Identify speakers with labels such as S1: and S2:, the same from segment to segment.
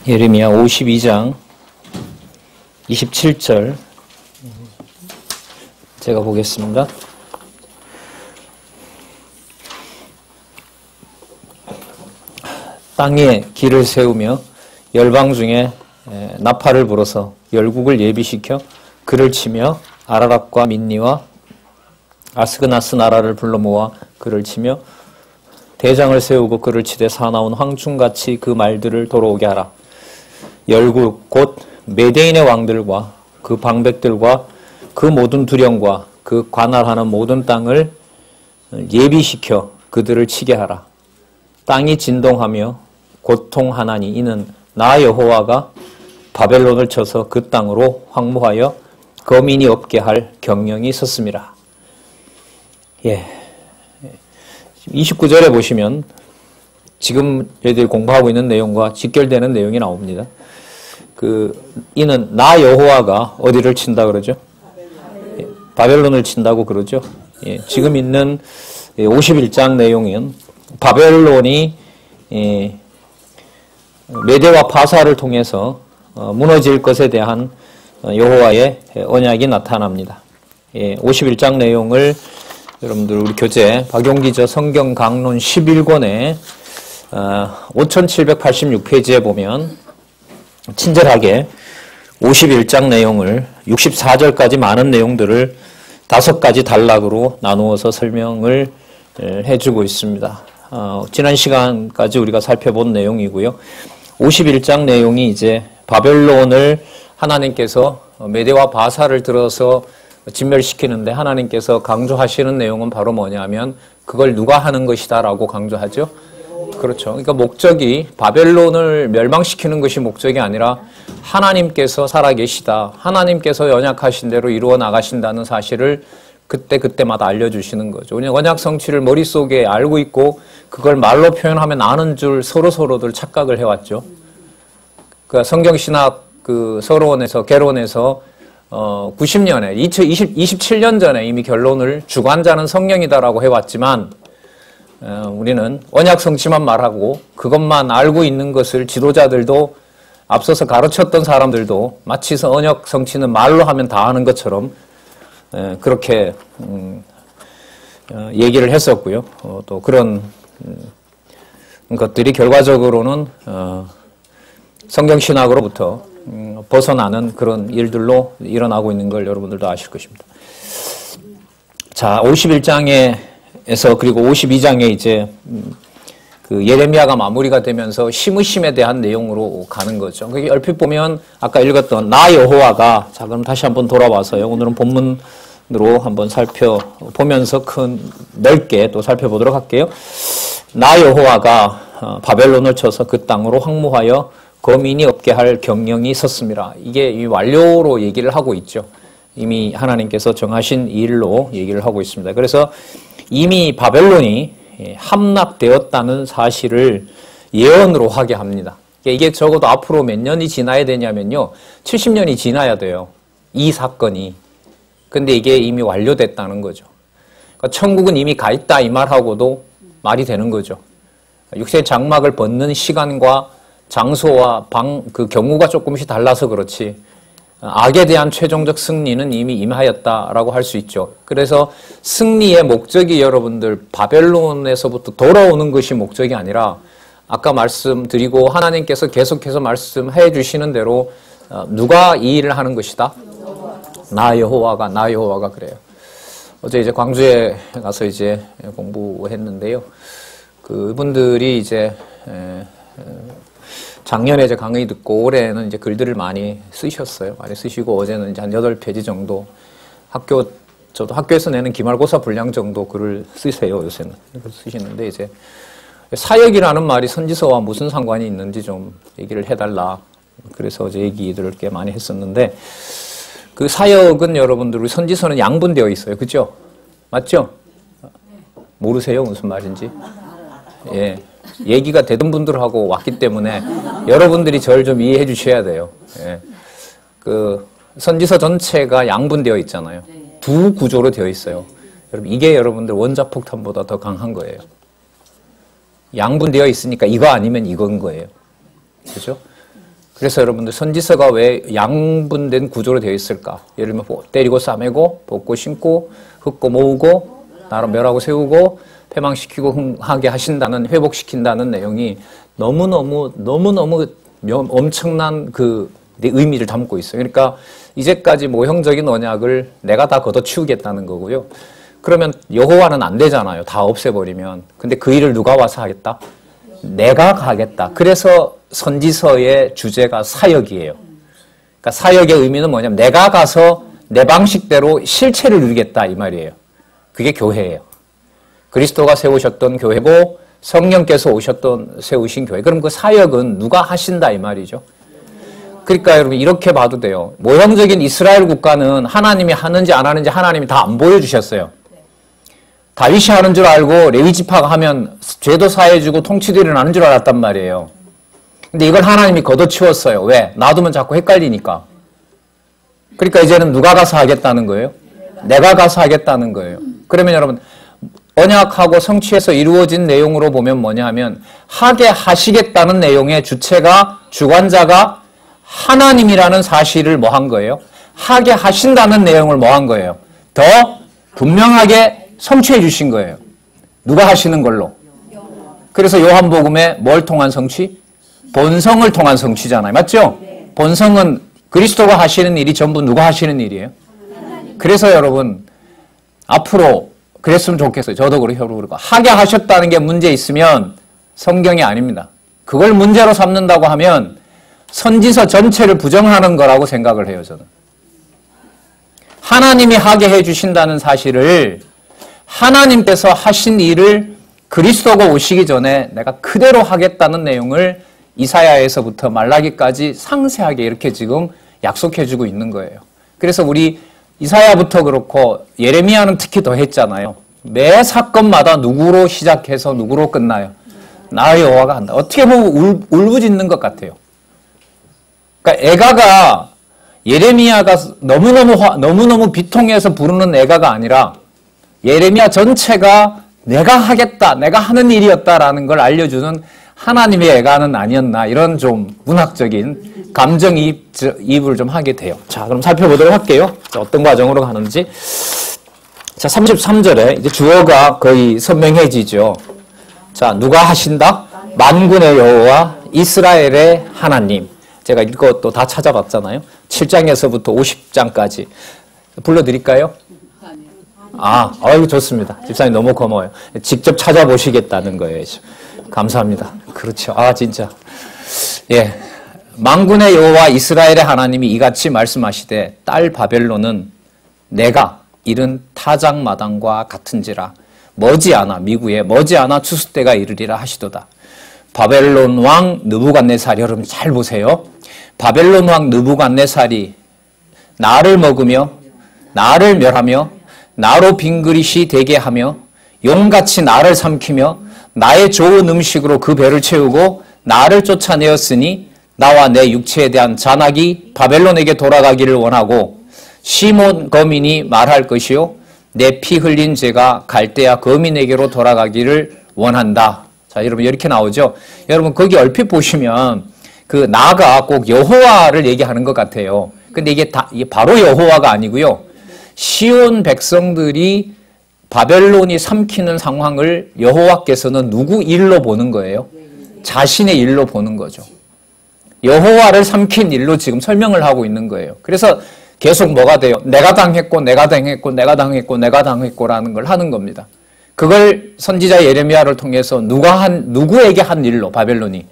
S1: 예레미야 52장 27절 제가 보겠습니다. 땅에 길을 세우며 열방 중에 나팔을 불어서 열국을 예비시켜 그를 치며 아라락과 민니와 아스그나스 나라를 불러 모아 그를 치며 대장을 세우고 그를 치되 사나운 황충같이 그 말들을 돌아오게 하라. 열국 곧 메대인의 왕들과 그 방백들과 그 모든 두령과 그 관할하는 모든 땅을 예비시켜 그들을 치게 하라. 땅이 진동하며 고통하나니 이는 나 여호와가 바벨론을 쳐서 그 땅으로 황무하여 거민이 없게 할 경영이 섰음이라. 29절에 보시면 지금 저희들이 공부하고 있는 내용과 직결되는 내용이 나옵니다. 이는 나 여호와가 어디를 친다 그러죠? 바벨론을 친다고 그러죠. 지금 있는 51장 내용은 바벨론이 메대와 파사를 통해서 무너질 것에 대한 여호와의 언약이 나타납니다. 51장 내용을 여러분들 우리 교재 박용기저 성경 강론 11권에 5786페이지에 보면 친절하게 51장 내용을 64절까지 많은 내용들을 5가지 단락으로 나누어서 설명을 해주고 있습니다. 지난 시간까지 우리가 살펴본 내용이고요. 51장 내용이 이제 바벨론을 하나님께서 메대와 바사를 들어서 진멸시키는데 하나님께서 강조하시는 내용은 바로 뭐냐면 그걸 누가 하는 것이다 라고 강조하죠. 그렇죠. 그러니까 목적이 바벨론을 멸망시키는 것이 목적이 아니라 하나님께서 살아계시다. 하나님께서 언약하신 대로 이루어 나가신다는 사실을 그때마다 알려주시는 거죠. 그냥 언약 성취를 머릿속에 알고 있고 그걸 말로 표현하면 아는 줄 서로들 착각을 해왔죠. 그러니까 성경신학 서론에서 개론에서 90년에 27년 전에 이미 결론을 주관자는 성령이다라고 해왔지만 우리는 언약 성취만 말하고 그것만 알고 있는 것을 지도자들도 앞서서 가르쳤던 사람들도 마치 언약 성취는 말로 하면 다 하는 것처럼 그렇게 얘기를 했었고요. 또 그런 것들이 결과적으로는 성경신학으로부터 벗어나는 그런 일들로 일어나고 있는 걸 여러분들도 아실 것입니다. 자, 51장에서 그리고 52장에 이제 예레미야가 마무리가 되면서 심으심에 대한 내용으로 가는 거죠. 그게 얼핏 보면 아까 읽었던 나 여호와가, 자 그럼 다시 한번 돌아와서요. 오늘은 본문으로 한번 살펴보면서 넓게 또 살펴보도록 할게요. 나 여호와가 바벨론을 쳐서 그 땅으로 황무하여 거민이 없게 할 경영이 섰습니다. 이게 이 완료로 얘기를 하고 있죠. 이미 하나님께서 정하신 일로 얘기를 하고 있습니다. 그래서 이미 바벨론이 함락되었다는 사실을 예언으로 하게 합니다. 이게 적어도 앞으로 몇 년이 지나야 되냐면요. 70년이 지나야 돼요. 이 사건이. 근데 이게 이미 완료됐다는 거죠. 그러니까 천국은 이미 가 있다 이 말하고도 말이 되는 거죠. 육신의 장막을 벗는 시간과 장소와 그 경우가 조금씩 달라서 그렇지 악에 대한 최종적 승리는 이미 임하였다라고 할 수 있죠. 그래서 승리의 목적이 여러분들 바벨론에서부터 돌아오는 것이 목적이 아니라 아까 말씀드리고 하나님께서 계속해서 말씀해 주시는 대로 누가 이 일을 하는 것이다? 나 여호와가 그래요. 어제 이제 광주에 가서 이제 공부했는데요. 그분들이 이제 작년에 이제 강의 듣고 올해는 이제 글들을 많이 쓰셨어요. 많이 쓰시고 어제는 이제 한 8페이지 정도 저도 학교에서 내는 기말고사 분량 정도 글을 쓰세요, 요새는. 쓰시는데 이제 사역이라는 말이 선지서와 무슨 상관이 있는지 좀 얘기를 해달라. 그래서 어제 얘기들을 꽤 많이 했었는데 그 사역은 여러분들 우리 선지서는 양분되어 있어요. 그죠? 맞죠? 모르세요? 무슨 말인지? 예. 얘기가 되던 분들하고 왔기 때문에 여러분들이 저를 좀 이해해 주셔야 돼요. 예. 선지서 전체가 양분되어 있잖아요. 두 구조로 되어 있어요. 여러분, 이게 여러분들 원자폭탄보다 더 강한 거예요. 양분되어 있으니까 이거 아니면 이건 거예요. 그죠? 그래서 여러분들 선지서가 왜 양분된 구조로 되어 있을까? 예를 들면 때리고 싸매고 뽑고 심고 흙고 모으고 나라 멸하고 세우고 패망시키고 흥하게 하신다는 회복시킨다는 내용이 너무너무 엄청난 그 의미를 담고 있어요. 그러니까 이제까지 모형적인 언약을 내가 다 걷어치우겠다는 거고요. 그러면 여호와는 안 되잖아요. 다 없애버리면. 근데 그 일을 누가 와서 하겠다? 내가 가겠다. 그래서 선지서의 주제가 사역이에요. 그러니까 사역의 의미는 뭐냐면 내가 가서 내 방식대로 실체를 이루겠다 이 말이에요. 그게 교회예요. 그리스도가 세우셨던 교회고 성령께서 세우신 교회. 그럼 그 사역은 누가 하신다 이 말이죠. 그러니까 여러분 이렇게 봐도 돼요. 모형적인 이스라엘 국가는 하나님이 하는지 안 하는지 하나님이 다 안 보여주셨어요. 다윗이 하는 줄 알고 레위 지파가 하면 죄도 사해주고 통치도 일어나는 줄 알았단 말이에요. 근데 이걸 하나님이 걷어치웠어요. 왜? 놔두면 자꾸 헷갈리니까. 그러니까 이제는 누가 가서 하겠다는 거예요? 내가 가서 하겠다는 거예요. 그러면 여러분 언약하고 성취해서 이루어진 내용으로 보면 뭐냐 하면 하게 하시겠다는 내용의 주관자가 하나님이라는 사실을 뭐 한 거예요? 하게 하신다는 내용을 뭐 한 거예요? 더 분명하게 성취해 주신 거예요. 누가 하시는 걸로? 그래서 요한복음에 뭘 통한 성취? 본성을 통한 성취잖아요. 맞죠? 본성은 그리스도가 하시는 일이 전부 누가 하시는 일이에요? 그래서 여러분 앞으로 그랬으면 좋겠어요. 저도 그렇고 하게 하셨다는 게 문제 있으면 성경이 아닙니다. 그걸 문제로 삼는다고 하면 선지서 전체를 부정하는 거라고 생각을 해요. 저는. 하나님이 하게 해주신다는 사실을 하나님께서 하신 일을 그리스도가 오시기 전에 내가 그대로 하겠다는 내용을 이사야에서부터 말라기까지 상세하게 이렇게 지금 약속해주고 있는 거예요. 그래서 우리 이사야부터 그렇고 예레미야는 특히 더 했잖아요. 매 사건마다 누구로 시작해서 누구로 끝나요? 나 여호와가 한다. 어떻게 보면 울부짖는 것 같아요. 그러니까 애가가 예레미야가 너무너무 비통해서 부르는 애가가 아니라 예레미야 전체가 내가 하겠다, 내가 하는 일이었다라는 걸 알려주는 하나님의 애가는 아니었나 이런 좀 문학적인 감정이입을 좀 하게 돼요. 자, 그럼 살펴보도록 할게요. 자, 어떤 과정으로 가는지. 자, 33절에 이제 주어가 거의 선명해지죠. 자, 누가 하신다? 만군의 여호와 이스라엘의 하나님. 제가 이것도 다 찾아봤잖아요. 7장에서부터 50장까지. 불러드릴까요? 아유, 좋습니다. 집사님 너무 고마워요. 직접 찾아보시겠다는 거예요. 감사합니다. 그렇죠. 진짜. 예. 만군의 여호와 이스라엘의 하나님이 이같이 말씀하시되 딸 바벨론은 내가 이른 타작마당과 같은지라 머지않아 미구에 머지않아 추수 때가 이르리라 하시도다. 바벨론 왕 느부갓네살이 여러분 잘 보세요. 바벨론 왕 느부갓네살이 나를 먹으며 나를 멸하며 나로 빈 그릇이 되게 하며 용같이 나를 삼키며 나의 좋은 음식으로 그 배를 채우고 나를 쫓아내었으니 나와 내 육체에 대한 잔악이 바벨론에게 돌아가기를 원하고 시몬 거민이 말할 것이요 내 피 흘린 죄가 갈대아 거민에게로 돌아가기를 원한다. 자, 여러분 이렇게 나오죠. 여러분 거기 얼핏 보시면 그 나가 꼭 여호와를 얘기하는 것 같아요. 근데 이게 바로 여호와가 아니고요. 시온 백성들이 바벨론이 삼키는 상황을 여호와께서는 누구 일로 보는 거예요? 자신의 일로 보는 거죠. 여호와를 삼킨 일로 지금 설명을 하고 있는 거예요. 그래서 계속 뭐가 돼요? 내가 당했고 내가 당했고 내가 당했고 내가 당했고라는 걸 하는 겁니다. 그걸 선지자 예레미야를 통해서 누구에게 한 일로 바벨론이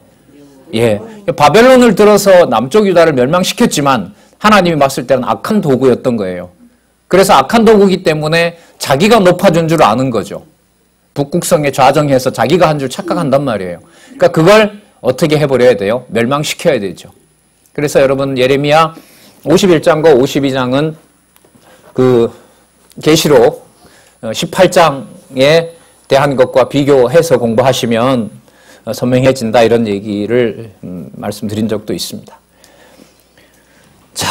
S1: 바벨론을 들어서 남쪽 유다를 멸망시켰지만 하나님이 봤을 때는 악한 도구였던 거예요. 그래서 악한 도구이기 때문에 자기가 높아진 줄 아는 거죠. 북극성에 좌정해서 자기가 한 줄 착각한단 말이에요. 그러니까 그걸 어떻게 해버려야 돼요? 멸망시켜야 되죠. 그래서 여러분 예레미야 51장과 52장은 그 계시록 18장에 대한 것과 비교해서 공부하시면 선명해진다 이런 얘기를 말씀드린 적도 있습니다. 자,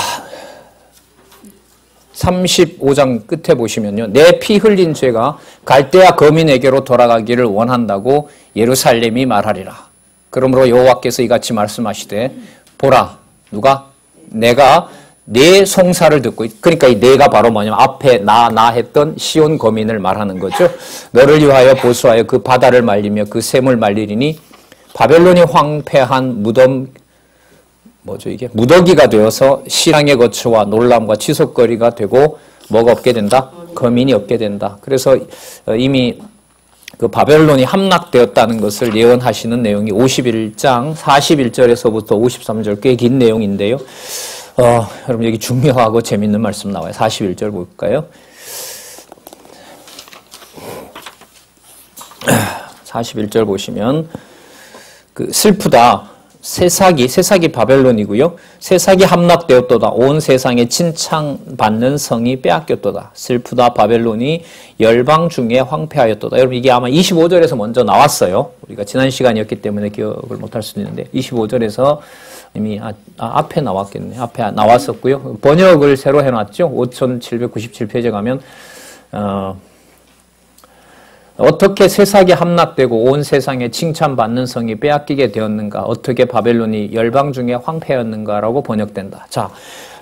S1: 35장 끝에 보시면요. 내 피 흘린 죄가 갈대아 거민에게로 돌아가기를 원한다고 예루살렘이 말하리라. 그러므로 여호와께서 이같이 말씀하시되 보라 누가? 내가 내 송사를 듣고 그러니까 이 내가 바로 뭐냐면 앞에 나 했던 시온 거민을 말하는 거죠. 너를 위하여 보수하여 그 바다를 말리며 그 샘을 말리리니 바벨론이 황폐한 무덤 뭐죠 이게 무더기가 되어서 실랑의 거처와 놀람과 치솟거리가 되고 뭐가 없게 된다? 거민이 없게 된다. 그래서 이미 그 바벨론이 함락되었다는 것을 예언하시는 내용이 51장 41절에서부터 53절 꽤 긴 내용인데요. 여러분 여기 중요하고 재밌는 말씀 나와요. 41절 볼까요? 41절 보시면 그 슬프다. 새싹이 바벨론이고요. 새싹이 함락되었도다. 온 세상에 칭찬받는 성이 빼앗겼도다. 슬프다. 바벨론이 열방 중에 황폐하였도다. 여러분 이게 아마 25절에서 먼저 나왔어요. 우리가 지난 시간이었기 때문에 기억을 못할 수도 있는데 25절에서 이미 앞에 나왔겠네. 앞에 나왔었고요. 번역을 새로 해놨죠. 5797페이지에 가면 어떻게 새싹이 함락되고 온 세상에 칭찬받는 성이 빼앗기게 되었는가? 어떻게 바벨론이 열방 중에 황폐였는가라고 번역된다. 자,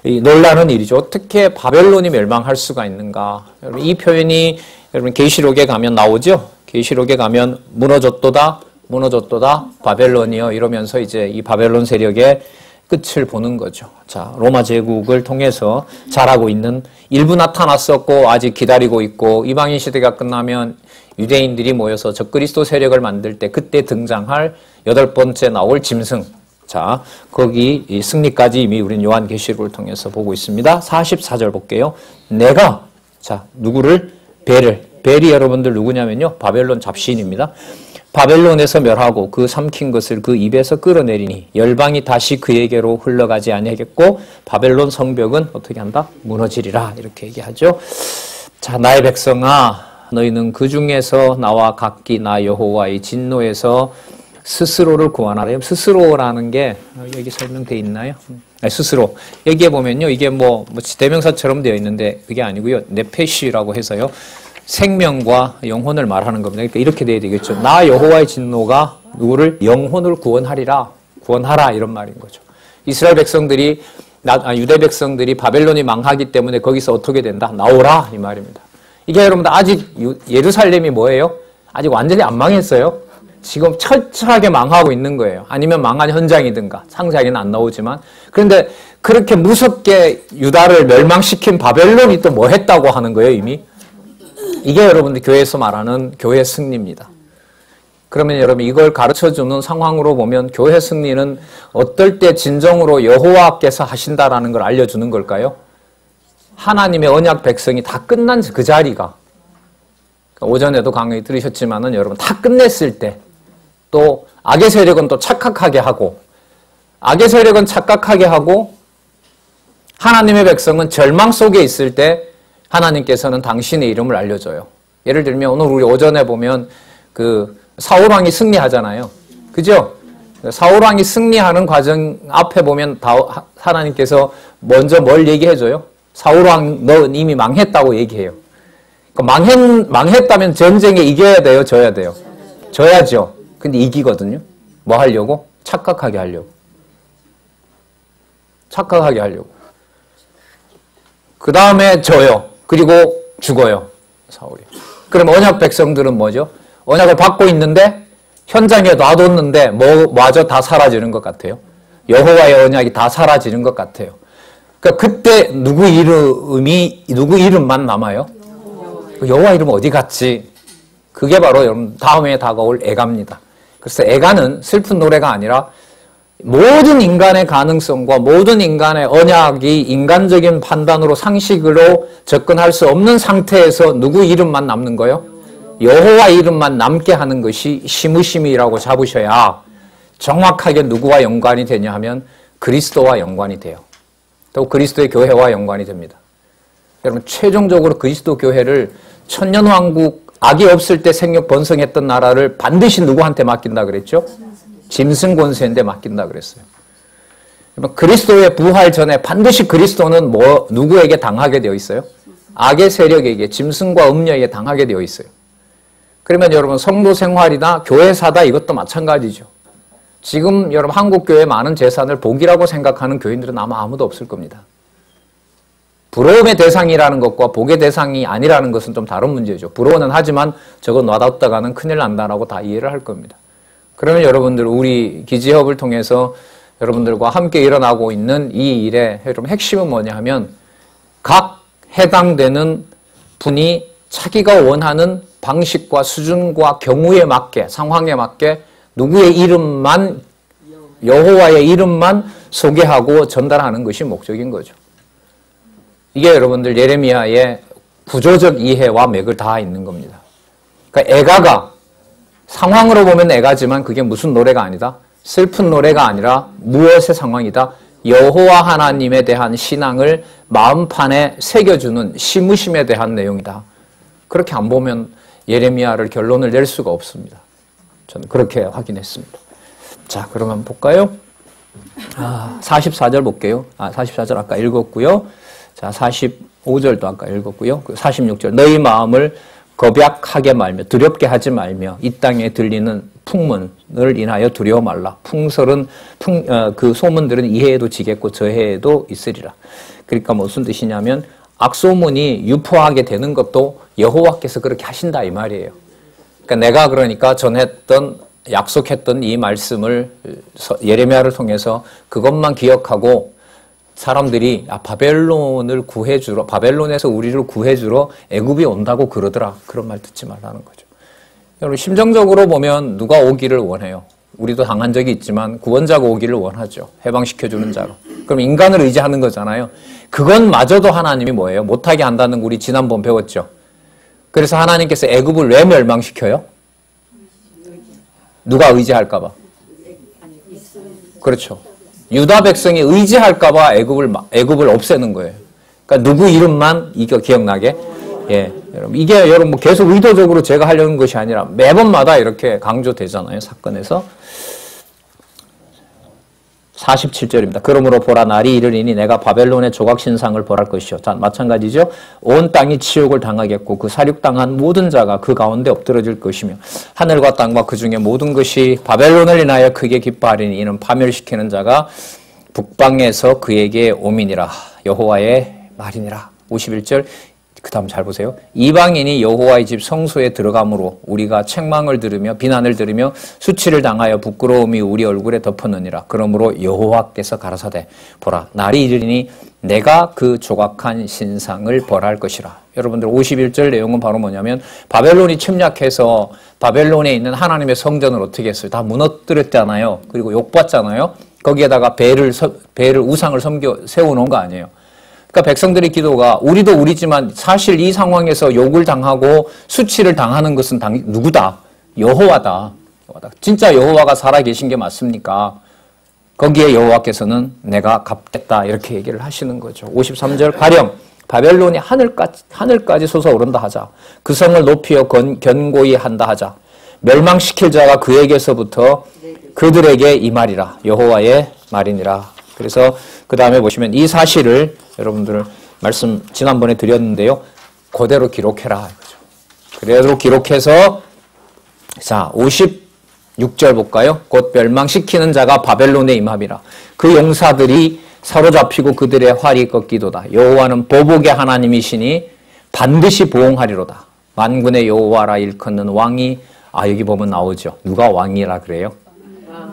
S1: 이 놀라는 일이죠. 어떻게 바벨론이 멸망할 수가 있는가? 여러분 이 표현이 여러분 계시록에 가면 나오죠. 계시록에 가면 무너졌도다 바벨론이여 이러면서 이제 이 바벨론 세력의 끝을 보는 거죠. 자, 로마 제국을 통해서 자라고 있는 일부 나타났었고 아직 기다리고 있고 이방인 시대가 끝나면 유대인들이 모여서 적그리스도 세력을 만들 때 그때 등장할 8번째 나올 짐승. 자, 거기 이 승리까지 이미 우리는 요한계시록을 통해서 보고 있습니다. 44절 볼게요. 내가 자, 누구를? 벨이 여러분들 누구냐면요. 바벨론 잡신입니다. 바벨론에서 멸하고 그 삼킨 것을 그 입에서 끌어내리니 열방이 다시 그에게로 흘러가지 아니하겠고 바벨론 성벽은 어떻게 한다? 무너지리라 이렇게 얘기하죠. 자, 나의 백성아 너희는 그 중에서 나와 각기 나 여호와의 진노에서 스스로를 구원하라. 스스로라는 게 여기 설명되어 있나요? 스스로. 여기에 보면요. 이게 뭐 대명사처럼 되어 있는데 그게 아니고요. 네페시라고 해서요. 생명과 영혼을 말하는 겁니다. 그러니까 이렇게 돼야 되겠죠. 나 여호와의 진노가 누구를? 영혼을 구원하라 이런 말인 거죠. 이스라엘 백성들이 유대 백성들이 바벨론이 망하기 때문에 거기서 어떻게 된다? 나오라 이 말입니다. 이게 여러분들 아직 예루살렘이 뭐예요? 아직 완전히 안 망했어요. 지금 철저하게 망하고 있는 거예요. 아니면 망한 현장이든가 상세하게는 안 나오지만 그런데 그렇게 무섭게 유다를 멸망시킨 바벨론이 또 뭐 했다고 하는 거예요 이미? 이게 여러분들 교회에서 말하는 교회 승리입니다. 그러면 여러분 이걸 가르쳐주는 상황으로 보면 교회 승리는 어떨 때 진정으로 여호와께서 하신다라는 걸 알려주는 걸까요? 하나님의 언약 백성이 다 끝난 그 자리가 오전에도 강의 들으셨지만은 여러분 다 끝냈을 때 또 악의 세력은 또 착각하게 하고 하나님의 백성은 절망 속에 있을 때 하나님께서는 당신의 이름을 알려줘요. 예를 들면 오늘 우리 오전에 보면 그 사울왕이 승리하잖아요. 그죠? 사울왕이 승리하는 과정 앞에 보면 하나님께서 먼저 뭘 얘기해줘요? 사울왕 너 이미 망했다고 얘기해요. 망했다면 전쟁에 이겨야 돼요? 져야 돼요? 져야죠. 근데 이기거든요. 뭐 하려고? 착각하게 하려고. 그 다음에 져요. 그리고 죽어요. 사울이. 그럼 언약 백성들은 뭐죠? 언약을 받고 있는데 현장에 놔뒀는데 뭐마저 다 사라지는 것 같아요. 여호와의 언약이 다 사라지는 것 같아요. 그러니까 그때 누구 이름만 남아요? 여호와 이름 어디 갔지? 그게 바로 여러분 다음에 다가올 애가입니다. 그래서 애가는 슬픈 노래가 아니라 모든 인간의 가능성과 모든 인간의 언약이 인간적인 판단으로 상식으로 접근할 수 없는 상태에서 누구 이름만 남는 거예요? 여호와 이름만 남게 하는 것이 시무심이라고 잡으셔야 정확하게 누구와 연관이 되냐 하면 그리스도와 연관이 돼요. 또 그리스도의 교회와 연관이 됩니다. 여러분 최종적으로 그리스도 교회를 천년왕국 악이 없을 때 생육 번성했던 나라를 반드시 누구한테 맡긴다 그랬죠? 짐승 권세인데 맡긴다 그랬어요. 그리스도의 부활 전에 반드시 그리스도는 누구에게 당하게 되어 있어요? 악의 세력에게, 짐승과 음녀에게 당하게 되어 있어요. 그러면 여러분 성도 생활이나 교회사다 이것도 마찬가지죠. 지금 여러분 한국교회 많은 재산을 복이라고 생각하는 교인들은 아마 아무도 없을 겁니다. 부러움의 대상이라는 것과 복의 대상이 아니라는 것은 좀 다른 문제죠. 부러워는 하지만 저거 놔뒀다가는 큰일 난다라고 다 이해를 할 겁니다. 그러면 여러분들 우리 기지협을 통해서 여러분들과 함께 일어나고 있는 이 일의 여러분 핵심은 뭐냐 하면 각 해당되는 분이 자기가 원하는 방식과 수준과 경우에 맞게 상황에 맞게 누구의 이름만 여호와의 이름만 소개하고 전달하는 것이 목적인 거죠. 이게 여러분들 예레미야의 구조적 이해와 맥을 다 있는 겁니다. 그러니까 애가가 상황으로 보면 애가지만 그게 무슨 노래가 아니다. 슬픈 노래가 아니라 무엇의 상황이다. 여호와 하나님에 대한 신앙을 마음판에 새겨주는 심으심에 대한 내용이다. 그렇게 안 보면 예레미야를 결론을 낼 수가 없습니다. 저는 그렇게 확인했습니다. 자, 그러면 볼까요? 44절 볼게요. 44절 아까 읽었고요. 자, 45절도 아까 읽었고요. 46절 너희 마음을 겁약하게 말며 두렵게 하지 말며 이 땅에 들리는 풍문을 인하여 두려워 말라. 풍설은 그 소문들은 이해에도 지겠고 저해에도 있으리라. 그러니까 무슨 뜻이냐면 악소문이 유포하게 되는 것도 여호와께서 그렇게 하신다 이 말이에요. 그러니까 내가 그러니까 전했던 약속했던 이 말씀을 예레미야를 통해서 그것만 기억하고 사람들이 바벨론을 구해주러 바벨론에서 우리를 구해주러 애굽이 온다고 그러더라. 그런 말 듣지 말라는 거죠. 여러분 심정적으로 보면 누가 오기를 원해요. 우리도 당한 적이 있지만 구원자가 오기를 원하죠. 해방시켜주는 자로. 그럼 인간을 의지하는 거잖아요. 그것마저도 하나님이 뭐예요? 못하게 한다는 거 우리 지난번 배웠죠. 그래서 하나님께서 애굽을 왜 멸망시켜요? 누가 의지할까 봐. 그렇죠. 유다 백성이 의지할까 봐 애굽을 없애는 거예요. 그러니까 누구 이름만 이거 기억나게. 예, 여러분 이게 여러분 뭐 계속 의도적으로 제가 하려는 것이 아니라 매번마다 이렇게 강조되잖아요. 사건에서. 47절입니다. 그러므로 보라 날이 이르리니 내가 바벨론의 조각 신상을 벌할 것이요. 자, 마찬가지죠. 온 땅이 치욕을 당하겠고 그 사륙당한 모든 자가 그 가운데 엎드러질 것이며 하늘과 땅과 그 중에 모든 것이 바벨론을 인하여 크게 기뻐하리니 이는 파멸시키는 자가 북방에서 그에게 오미니라. 여호와의 말이니라. 51절 그 다음 잘 보세요. 이방인이 여호와의 집 성소에 들어감으로 우리가 책망을 들으며 비난을 들으며 수치를 당하여 부끄러움이 우리 얼굴에 덮었느니라. 그러므로 여호와께서 가라사대 보라 날이 이르리니 내가 그 조각한 신상을 벌할 것이라. 여러분들 51절 내용은 바로 뭐냐면 바벨론이 침략해서 바벨론에 있는 하나님의 성전을 어떻게 했어요? 다 무너뜨렸잖아요. 그리고 욕받잖아요. 거기에다가 배를 우상을 세워놓은 거 아니에요. 그러니까 백성들의 기도가 우리도 우리지만 사실 이 상황에서 욕을 당하고 수치를 당하는 것은 누구다? 여호와다. 진짜 여호와가 살아계신 게 맞습니까? 거기에 여호와께서는 내가 갚겠다 이렇게 얘기를 하시는 거죠. 53절 가령 바벨론이 하늘까지 솟아오른다 하자. 그 성을 높이어 견고히 한다 하자. 멸망시킬 자가 그에게서부터 그들에게 이 말이라. 여호와의 말이니라. 그래서 그 다음에 보시면 이 사실을 여러분들 말씀 지난번에 드렸는데요. 그대로 기록해라. 그대로 기록해서 자 56절 볼까요? 곧 멸망시키는 자가 바벨론에 임함이라. 그 용사들이 사로잡히고 그들의 활이 꺾이도다. 여호와는 보복의 하나님이시니 반드시 보응하리로다. 만군의 여호와라 일컫는 왕이 여기 보면 나오죠. 누가 왕이라 그래요?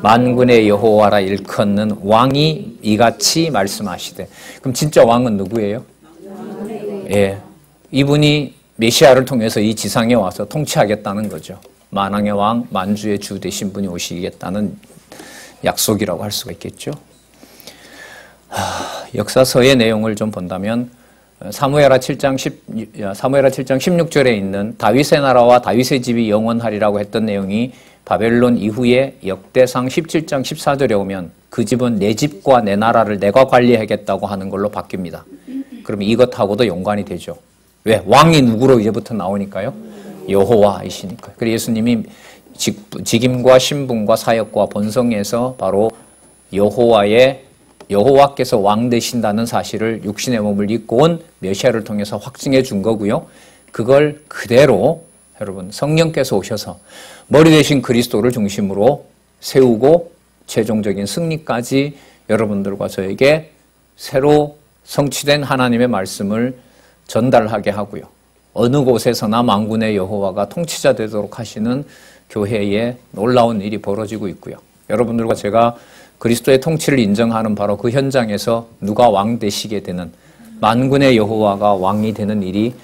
S1: 만군의 여호와라 일컫는 왕이 이같이 말씀하시되. 그럼 진짜 왕은 누구예요? 예, 이분이 메시아를 통해서 이 지상에 와서 통치하겠다는 거죠. 만왕의 왕, 만주의 주 되신 분이 오시겠다는 약속이라고 할 수가 있겠죠. 역사서의 내용을 좀 본다면 사무엘하 7장 16절에 있는 다윗의 나라와 다윗의 집이 영원하리라고 했던 내용이 바벨론 이후에 역대상 17장 14절에 오면 그 집은 내 집과 내 나라를 내가 관리하겠다고 하는 걸로 바뀝니다. 그럼 이것하고도 연관이 되죠. 왜? 왕이 누구로 이제부터 나오니까요? 여호와이시니까요. 그래서 예수님이 직임과 신분과 사역과 본성에서 바로 여호와께서 왕 되신다는 사실을 육신의 몸을 입고 온 메시아를 통해서 확증해 준 거고요. 그걸 그대로 여러분 성령께서 오셔서 머리 대신 그리스도를 중심으로 세우고 최종적인 승리까지 여러분들과 저에게 새로 성취된 하나님의 말씀을 전달하게 하고요. 어느 곳에서나 만군의 여호와가 통치자 되도록 하시는 교회에 놀라운 일이 벌어지고 있고요. 여러분들과 제가 그리스도의 통치를 인정하는 바로 그 현장에서 누가 왕 되시게 되는, 만군의 여호와가 왕이 되는 일이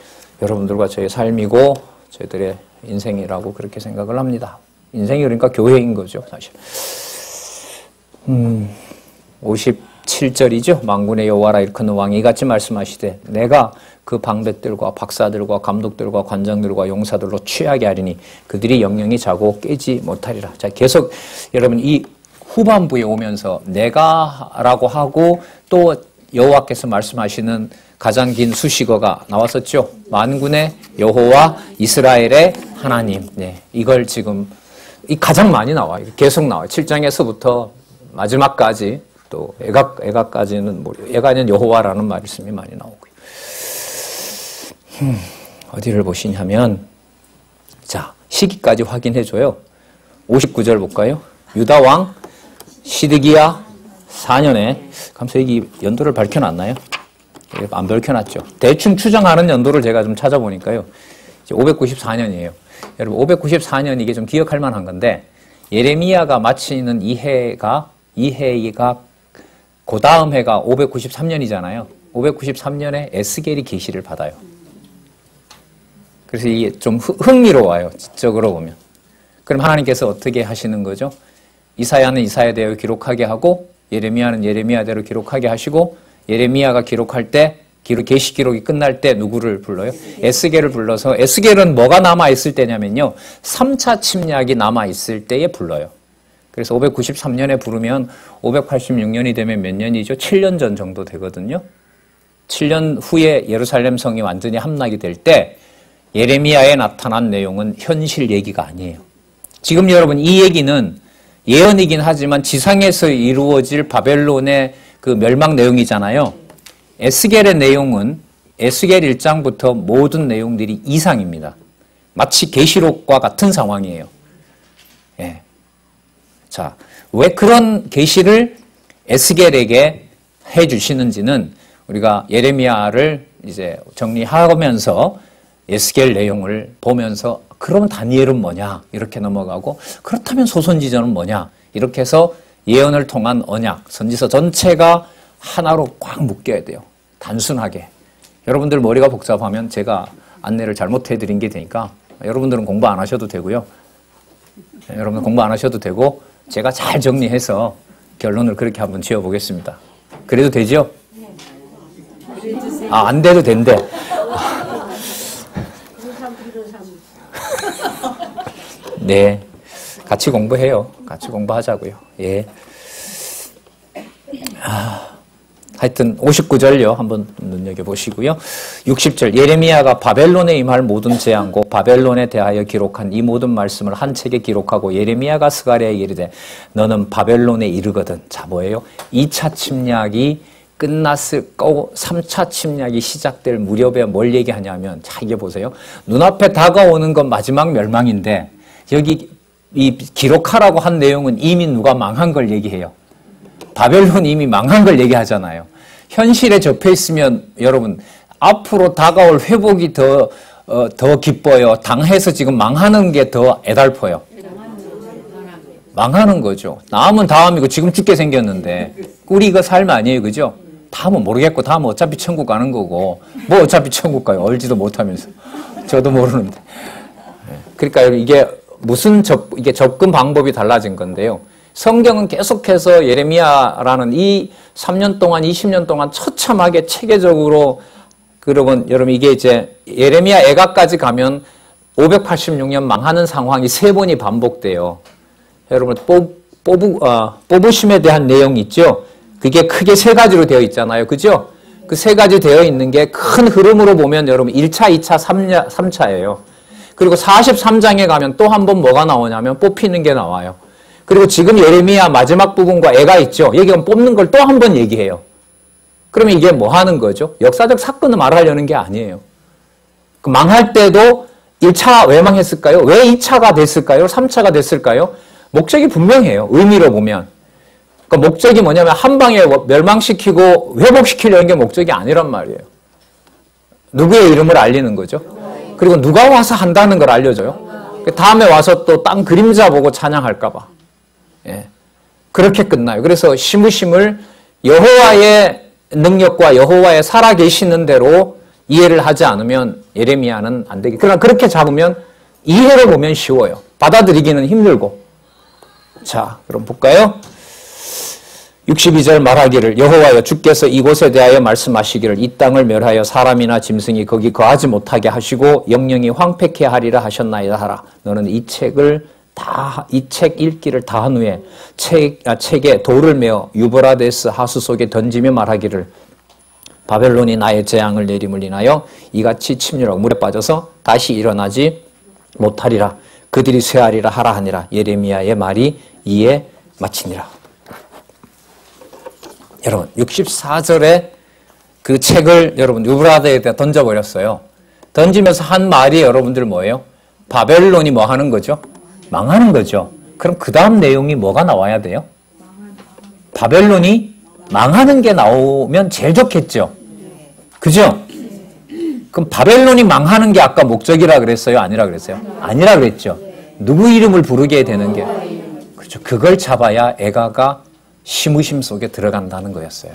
S1: 여러분들과 저의 삶이고 저희들의 인생이라고 그렇게 생각을 합니다. 인생이 그러니까 교회인 거죠, 사실. 57절이죠. 만군의 여호와라 일컫는 왕이 이같이 말씀하시되 내가 그 방백들과 박사들과 감독들과 관장들과 용사들로 취하게 하리니 그들이 영영이 자고 깨지 못하리라. 자, 계속 여러분 이 후반부에 오면서 내가라고 하고 또 여호와께서 말씀하시는 가장 긴 수식어가 나왔었죠. 만군의 여호와 이스라엘의 하나님. 네, 이걸 지금 가장 많이 나와요. 계속 나와요. 7장에서부터 마지막까지 또 애가까지는 애가는 여호와라는 말씀이 많이 나오고요. 어디를 보시냐면 자, 시기까지 확인해줘요. 59절 볼까요? 유다 왕 시드기야 4년에 감사 여기 연도를 밝혀놨나요? 안 밝혀놨죠. 대충 추정하는 연도를 제가 좀 찾아보니까요. 594년이에요. 여러분 594년 이게 좀 기억할 만한 건데 예레미야가 마치는 이 해가 그 다음 해가 593년이잖아요. 593년에 에스겔이 계시를 받아요. 그래서 이게 좀 흥미로워요. 지적으로 보면. 그럼 하나님께서 어떻게 하시는 거죠? 이사야는 이사야대로 기록하게 하고 예레미야는 예레미야대로 기록하게 하시고 예레미야가 기록할 때 계시 기록이 끝날 때 누구를 불러요? 에스겔을 불러서 에스겔은 뭐가 남아있을 때냐면요. 3차 침략이 남아있을 때에 불러요. 그래서 593년에 부르면 586년이 되면 몇 년이죠? 7년 전 정도 되거든요. 7년 후에 예루살렘 성이 완전히 함락이 될 때 예레미야에 나타난 내용은 현실 얘기가 아니에요. 지금 여러분 이 얘기는 예언이긴 하지만 지상에서 이루어질 바벨론의 그 멸망 내용이잖아요. 에스겔의 내용은 에스겔 1장부터 모든 내용들이 이상입니다. 마치 계시록과 같은 상황이에요. 예. 자, 왜 그런 계시를 에스겔에게 해 주시는지는 우리가 예레미야를 이제 정리하면서 에스겔 내용을 보면서 그러면 다니엘은 뭐냐 이렇게 넘어가고 그렇다면 소선지전은 뭐냐 이렇게 해서 예언을 통한 언약, 선지서 전체가 하나로 꽉 묶여야 돼요. 단순하게. 여러분들 머리가 복잡하면 제가 안내를 잘못해드린 게 되니까 여러분들은 공부 안 하셔도 되고요. 여러분 공부 안 하셔도 되고 제가 잘 정리해서 결론을 그렇게 한번 지어보겠습니다. 그래도 되죠? 아, 안 돼도 된대. 네. 같이 공부해요. 같이 공부하자고요. 예. 하여튼 59절요. 한번 눈여겨보시고요. 60절 예레미야가 바벨론에 임할 모든 재앙고 바벨론에 대하여 기록한 이 모든 말씀을 한 책에 기록하고 예레미야가 스가랴에게 이르되 너는 바벨론에 이르거든. 자, 뭐예요? 2차 침략이 끝났을 거고 3차 침략이 시작될 무렵에 뭘 얘기하냐면 자, 이게 보세요. 눈앞에 다가오는 건 마지막 멸망인데 여기 이 기록하라고 한 내용은 이미 누가 망한 걸 얘기해요. 바벨론이 이미 망한 걸 얘기하잖아요. 현실에 접해 있으면 여러분 앞으로 다가올 회복이 더 기뻐요. 당해서 지금 망하는 게 더 애달퍼요. 망하는 거죠. 남은 다음이고 지금 죽게 생겼는데 우리 이거 삶 아니에요. 그죠? 다음은 모르겠고 다음은 어차피 천국 가는 거고 뭐 어차피 천국 가요. 얼지도 못하면서. 저도 모르는데. 그러니까 이게 이게 접근 방법이 달라진 건데요. 성경은 계속해서 예레미야라는 이 3년 동안, 20년 동안 처참하게 체계적으로 여러분 이게 이제 예레미야 애가까지 가면 586년 망하는 상황이 3번이 반복돼요. 여러분 뽑으심에 대한 내용이 있죠. 그게 크게 3가지로 되어 있잖아요. 그죠? 그 3가지 되어 있는 게 큰 흐름으로 보면 여러분 1차, 2차, 3차예요. 그리고 43장에 가면 또 한 번 뭐가 나오냐면 뽑히는 게 나와요. 그리고 지금 예레미야 마지막 부분과 애가 있죠. 여기는 뽑는 걸 또 한 번 얘기해요. 그러면 이게 뭐 하는 거죠? 역사적 사건을 말하려는 게 아니에요. 그 망할 때도 1차 왜 망했을까요? 왜 2차가 됐을까요? 3차가 됐을까요? 목적이 분명해요. 의미로 보면. 그 목적이 뭐냐면 한 방에 멸망시키고 회복시키려는 게 목적이 아니란 말이에요. 누구의 이름을 알리는 거죠. 그리고 누가 와서 한다는 걸 알려줘요. 다음에 와서 또 땅 그림자 보고 찬양할까 봐. 예. 그렇게 끝나요. 그래서 시므심을 여호와의 능력과 여호와의 살아계시는 대로 이해를 하지 않으면 예레미야는 안 되기. 그러나 그렇게 잡으면 이해로 보면 쉬워요. 받아들이기는 힘들고. 자, 그럼 볼까요? 62절 말하기를 여호와여 주께서 이곳에 대하여 말씀하시기를 이 땅을 멸하여 사람이나 짐승이 거기 거하지 못하게 하시고 영영이 황폐케 하리라 하셨나이다 하라. 너는 이 책 읽기를 다 한 후에 책에 돌을 메어 유브라데스 하수 속에 던지며 말하기를 바벨론이 나의 재앙을 내림을 인하여 이같이 침략하고 물에 빠져서 다시 일어나지 못하리라. 그들이 쇠하리라 하라 하니라. 예레미야의 말이 이에 마치니라. 여러분 64절에 그 책을 여러분 유브라데에다 던져버렸어요. 던지면서 한 말이 여러분들 뭐예요? 바벨론이 뭐 하는 거죠? 망하는 거죠. 그럼 그 다음 내용이 뭐가 나와야 돼요? 바벨론이 망하는 게 나오면 제일 좋겠죠. 그죠? 그럼 바벨론이 망하는 게 아까 목적이라 그랬어요? 아니라 그랬어요? 아니라 그랬죠. 누구 이름을 부르게 되는 게? 그렇죠. 그걸 잡아야 애가가 시므심 속에 들어간다는 거였어요.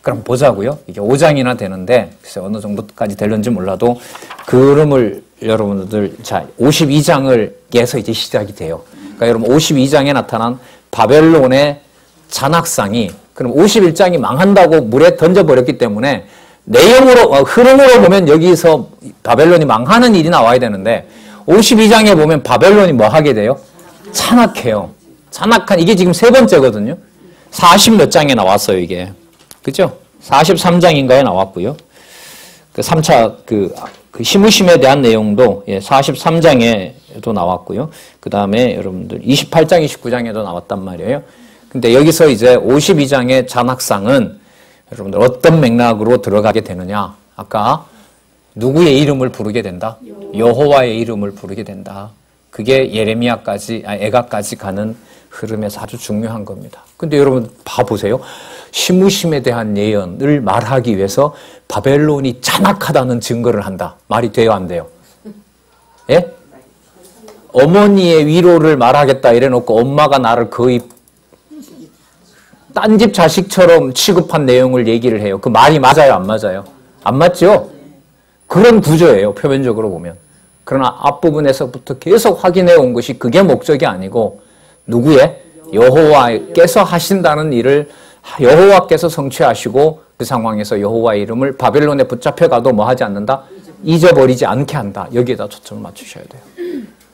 S1: 그럼 보자고요. 이게 5장이나 되는데 글쎄 어느 정도까지 될는지 몰라도 그림을 여러분들 자 52장을에서 이제 시작이 돼요. 그러니까 여러분 52장에 나타난 바벨론의 잔악상이 그럼 51장이 망한다고 물에 던져버렸기 때문에 내용으로 흐름으로 보면 여기서 바벨론이 망하는 일이 나와야 되는데 52장에 보면 바벨론이 뭐 하게 돼요? 잔악해요. 잔악한 이게 지금 세 번째거든요. 40몇 장에 나왔어요, 이게. 그죠? 43장인가에 나왔고요. 그 3차 그 시므심에 대한 내용도 43장에도 나왔고요. 그 다음에 여러분들 28장, 29장에도 나왔단 말이에요. 근데 여기서 이제 52장의 잔악상은 여러분들 어떤 맥락으로 들어가게 되느냐? 아까 누구의 이름을 부르게 된다? 여호와의 이름을 부르게 된다. 그게 예레미야까지, 애가까지 가는 흐름에서 아주 중요한 겁니다. 근데 여러분 봐보세요. 시므심에 대한 예언을 말하기 위해서 바벨론이 잔악하다는 증거를 한다. 말이 돼요, 안 돼요? 예? 어머니의 위로를 말하겠다 이래놓고 엄마가 나를 거의 딴 집 자식처럼 취급한 내용을 얘기를 해요. 그 말이 맞아요, 안 맞아요? 안 맞죠? 그런 구조예요, 표면적으로 보면. 그러나 앞부분에서부터 계속 확인해 온 것이 그게 목적이 아니고 누구의? 여호와께서 하신다는 일을 여호와께서 성취하시고 그 상황에서 여호와의 이름을 바벨론에 붙잡혀가도 뭐 하지 않는다? 잊어버리지 않게 한다. 여기에다 초점을 맞추셔야 돼요.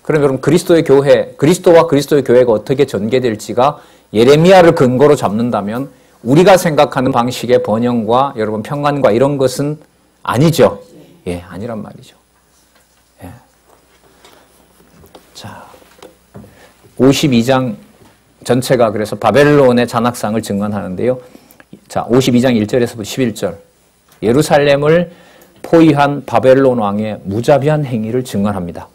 S1: 그럼 여러분 그리스도의 교회, 그리스도와 그리스도의 교회가 어떻게 전개될지가 예레미야를 근거로 잡는다면 우리가 생각하는 방식의 번영과 여러분 평안과 이런 것은 아니죠. 예, 아니란 말이죠. 예. 자, 52장 전체가 그래서 바벨론의 잔악상을 증언하는데요. 자, 52장 1절에서부터 11절. 예루살렘을 포위한 바벨론 왕의 무자비한 행위를 증언합니다.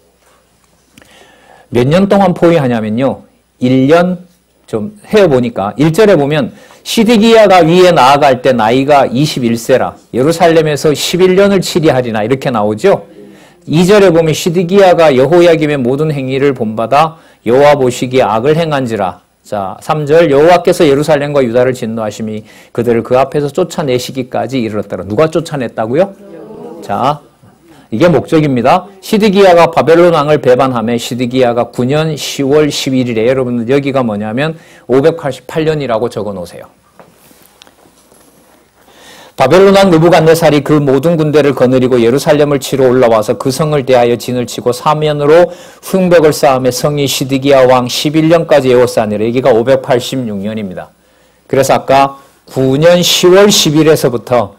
S1: 몇 년 동안 포위하냐면요. 1년 좀 헤어보니까 1절에 보면 시드기야가 위에 나아갈 때 나이가 21세라 예루살렘에서 11년을 치리하리나 이렇게 나오죠. 2절에 보면 시드기야가 여호야김의 모든 행위를 본받아 여호와 보시기에 악을 행한지라. 자, 3절 여호와께서 예루살렘과 유다를 진노하심이 그들을 그 앞에서 쫓아내시기까지 이르렀더라. 누가 쫓아냈다고요? 자, 이게 목적입니다. 시드기야가 바벨론 왕을 배반하며 시드기야가 9년 10월 11일에 여러분들 여기가 뭐냐면 588년이라고 적어 놓으세요. 바벨론 왕 느부갓네살이 그 모든 군대를 거느리고 예루살렘을 치러 올라와서 그 성을 대하여 진을 치고 사면으로 흉벽을 쌓으며 성이 시드기야 왕 11년까지 에워싸니라. 여기가 586년입니다. 그래서 아까 9년 10월 10일에서부터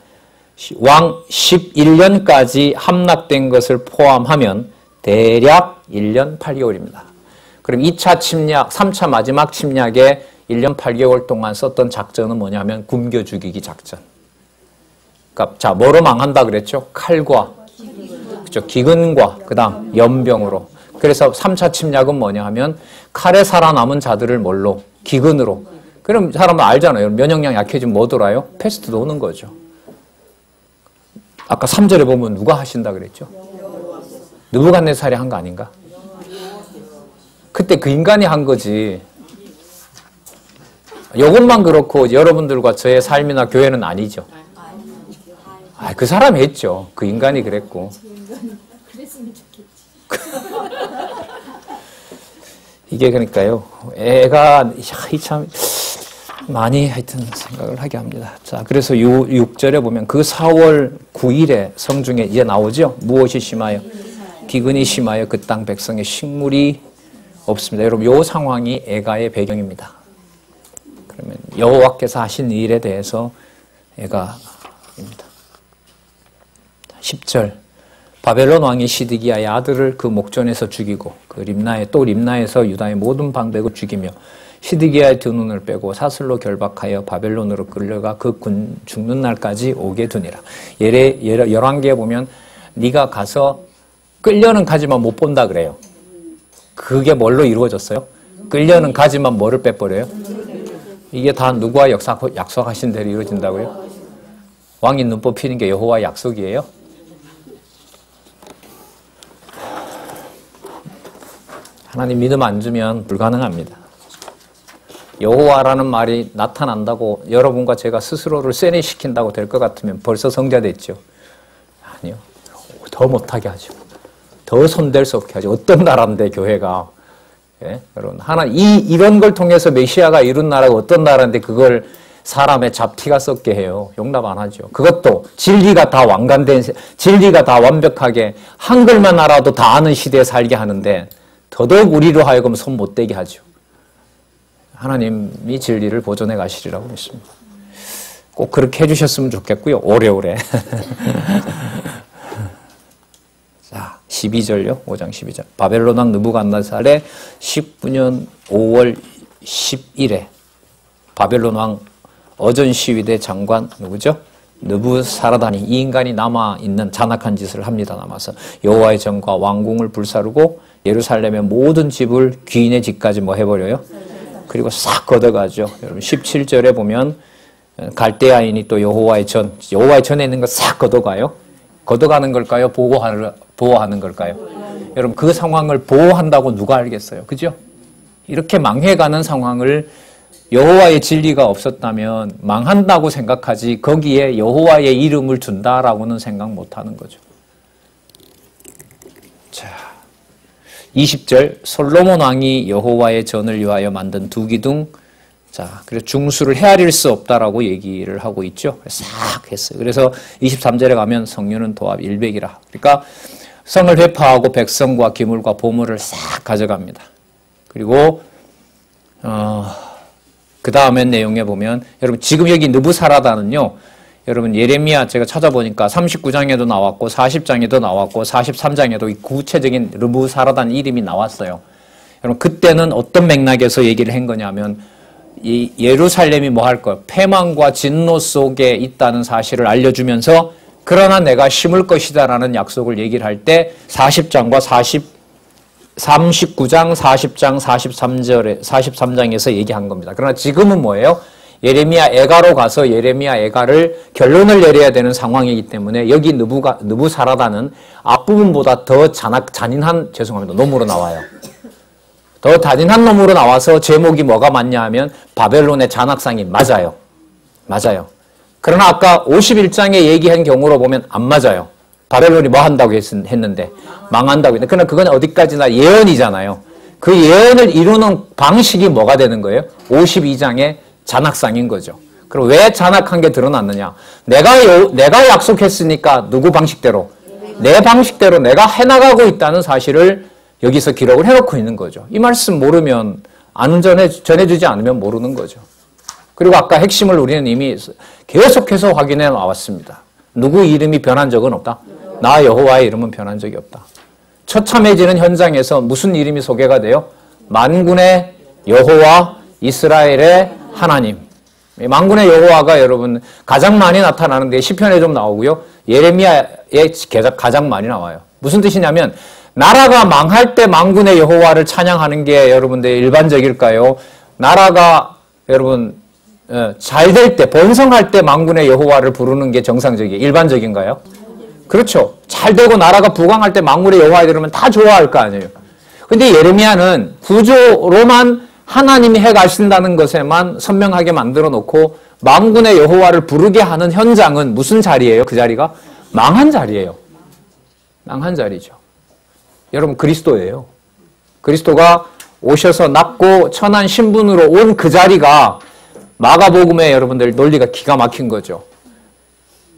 S1: 왕 11년까지 함락된 것을 포함하면 대략 1년 8개월입니다. 그럼 2차 침략, 3차 마지막 침략에 1년 8개월 동안 썼던 작전은 뭐냐면 굶겨 죽이기 작전. 그러니까 자, 뭐로 망한다 그랬죠? 칼과 그렇죠? 기근과 그다음 연병으로. 그래서 3차 침략은 뭐냐 하면 칼에 살아남은 자들을 뭘로? 기근으로. 그럼 사람은 알잖아요. 면역력 약해지면 뭐 돌아요? 패스트도 오는 거죠. 아까 3절에 보면 누가 하신다 그랬죠? 느부갓네살이 한 거 아닌가? 그때 그 인간이 한 거지. 이것만 그렇고 여러분들과 저의 삶이나 교회는 아니죠. 그 사람이 했죠. 그 인간이 그랬고. 이게 그러니까요. 애가 참 많이 하여튼 생각을 하게 합니다. 자, 그래서 6절에 보면 그 4월 9일에 성중에 이제 나오죠. 무엇이 심하여? 기근이 심하여 그 땅 백성의 식물이 없습니다. 여러분, 이 상황이 애가의 배경입니다. 그러면 여호와께서 하신 일에 대해서 애가입니다. 10절 바벨론 왕이 시드기야의 아들을 그 목전에서 죽이고 그 림나에서 유다의 모든 방백을 죽이며 시드기야의 두 눈을 빼고 사슬로 결박하여 바벨론으로 끌려가 그 군 죽는 날까지 오게 두니라. 열왕기에 보면 네가 가서 끌려는 가지만 못 본다 그래요. 그게 뭘로 이루어졌어요? 끌려는 가지만 뭐를 빼버려요? 이게 다 누구와 약속하신 대로 이루어진다고요? 왕이 눈 뽑히는 게 여호와의 약속이에요? 하나님 믿음 안 주면 불가능합니다. 여호와라는 말이 나타난다고 여러분과 제가 스스로를 세뇌시킨다고 될 것 같으면 벌써 성자됐죠. 아니요. 더 못하게 하죠. 더 손댈 수 없게 하죠. 어떤 나라인데 교회가. 예? 여러분 이런 걸 통해서 메시아가 이룬 나라가 어떤 나라인데 그걸 사람의 잡티가 썩게 해요. 용납 안 하죠. 그것도 진리가 다 진리가 다 완벽하게 한글만 알아도 다 아는 시대에 살게 하는데 더더욱 우리로 하여금 손 못 대게 하죠. 하나님이 진리를 보존해 가시리라고 믿습니다. 꼭 그렇게 해주셨으면 좋겠고요. 오래오래. 자, 12절요. 5장 12절. 바벨론 왕 느부갓네살의 19년 5월 10일에 바벨론 왕 어전 시위대 장관 누구죠? 느부사라단이 이 인간이 남아있는 잔악한 짓을 합니다. 남아서 여호와의 전과 왕궁을 불사르고 예루살렘의 모든 집을 귀인의 집까지 뭐 해버려요? 그리고 싹 걷어가죠. 여러분 17절에 보면 갈대아인이 또 여호와의 전에 있는 거 싹 걷어가요. 걷어가는 걸까요? 보호하는 걸까요? 여러분 그 상황을 보호한다고 누가 알겠어요? 그죠? 이렇게 망해가는 상황을 여호와의 진리가 없었다면 망한다고 생각하지 거기에 여호와의 이름을 둔다라고는 생각 못하는 거죠. 자, 20절 솔로몬 왕이 여호와의 전을 위하여 만든 두 기둥 자, 그래서 중수를 헤아릴 수 없다라고 얘기를 하고 있죠. 싹 했어요. 그래서 23절에 가면 성류는 도합 100이라. 그러니까 성을 회파하고 백성과 기물과 보물을 싹 가져갑니다. 그리고 그 다음에 내용에 보면 여러분 지금 여기 느부사라단은요. 여러분 예레미야 제가 찾아보니까 39장에도 나왔고 40장에도 나왔고 43장에도 이 구체적인 느부사라단 이름이 나왔어요. 여러분 그때는 어떤 맥락에서 얘기를 한 거냐면 이 예루살렘이 뭐 할 거예요? 패망과 진노 속에 있다는 사실을 알려주면서 그러나 내가 심을 것이다라는 약속을 얘기를 할 때 40장과 39장, 40장, 43장에서 얘기한 겁니다. 그러나 지금은 뭐예요? 예레미야 애가로 가서 예레미야 애가를 결론을 내려야 되는 상황이기 때문에 여기 느부사라단은 앞부분보다 더 잔인한 죄송합니다. 놈으로 나와요. 더 잔인한 놈으로 나와서 제목이 뭐가 맞냐 하면 바벨론의 잔악상이 맞아요. 맞아요. 그러나 아까 51장에 얘기한 경우로 보면 안 맞아요. 바벨론이 뭐 한다고 했는데 망한다고 했는데 그러나 그건 어디까지나 예언이잖아요. 그 예언을 이루는 방식이 뭐가 되는 거예요? 52장의 잔악상인 거죠. 그럼 왜 잔악한 게 드러났느냐? 내가 약속했으니까 누구 방식대로? 내 방식대로 내가 해나가고 있다는 사실을 여기서 기록을 해놓고 있는 거죠. 이 말씀 모르면 전해주지 않으면 모르는 거죠. 그리고 아까 핵심을 우리는 이미 계속해서 확인해 나왔습니다. 누구 이름이 변한 적은 없다. 나 여호와의 이름은 변한 적이 없다. 처참해지는 현장에서 무슨 이름이 소개가 돼요? 만군의 여호와 이스라엘의 하나님. 만군의 여호와가 여러분 가장 많이 나타나는데 시편에 좀 나오고요. 예레미야에 가장 많이 나와요. 무슨 뜻이냐면 나라가 망할 때 만군의 여호와를 찬양하는 게 여러분들 일반적일까요? 나라가 여러분 잘 될 때, 번성할 때 만군의 여호와를 부르는 게 정상적이에요. 일반적인가요? 그렇죠. 잘 되고 나라가 부강할 때 만군의 여호와에 들으면 다 좋아할 거 아니에요. 근데 예레미야는 구조로만 하나님이 해 가신다는 것에만 선명하게 만들어 놓고 만군의 여호와를 부르게 하는 현장은 무슨 자리예요? 그 자리가 망한 자리예요. 망한 자리죠. 여러분 그리스도예요. 그리스도가 오셔서 낫고 천한 신분으로 온 그 자리가 마가복음의 여러분들 논리가 기가 막힌 거죠.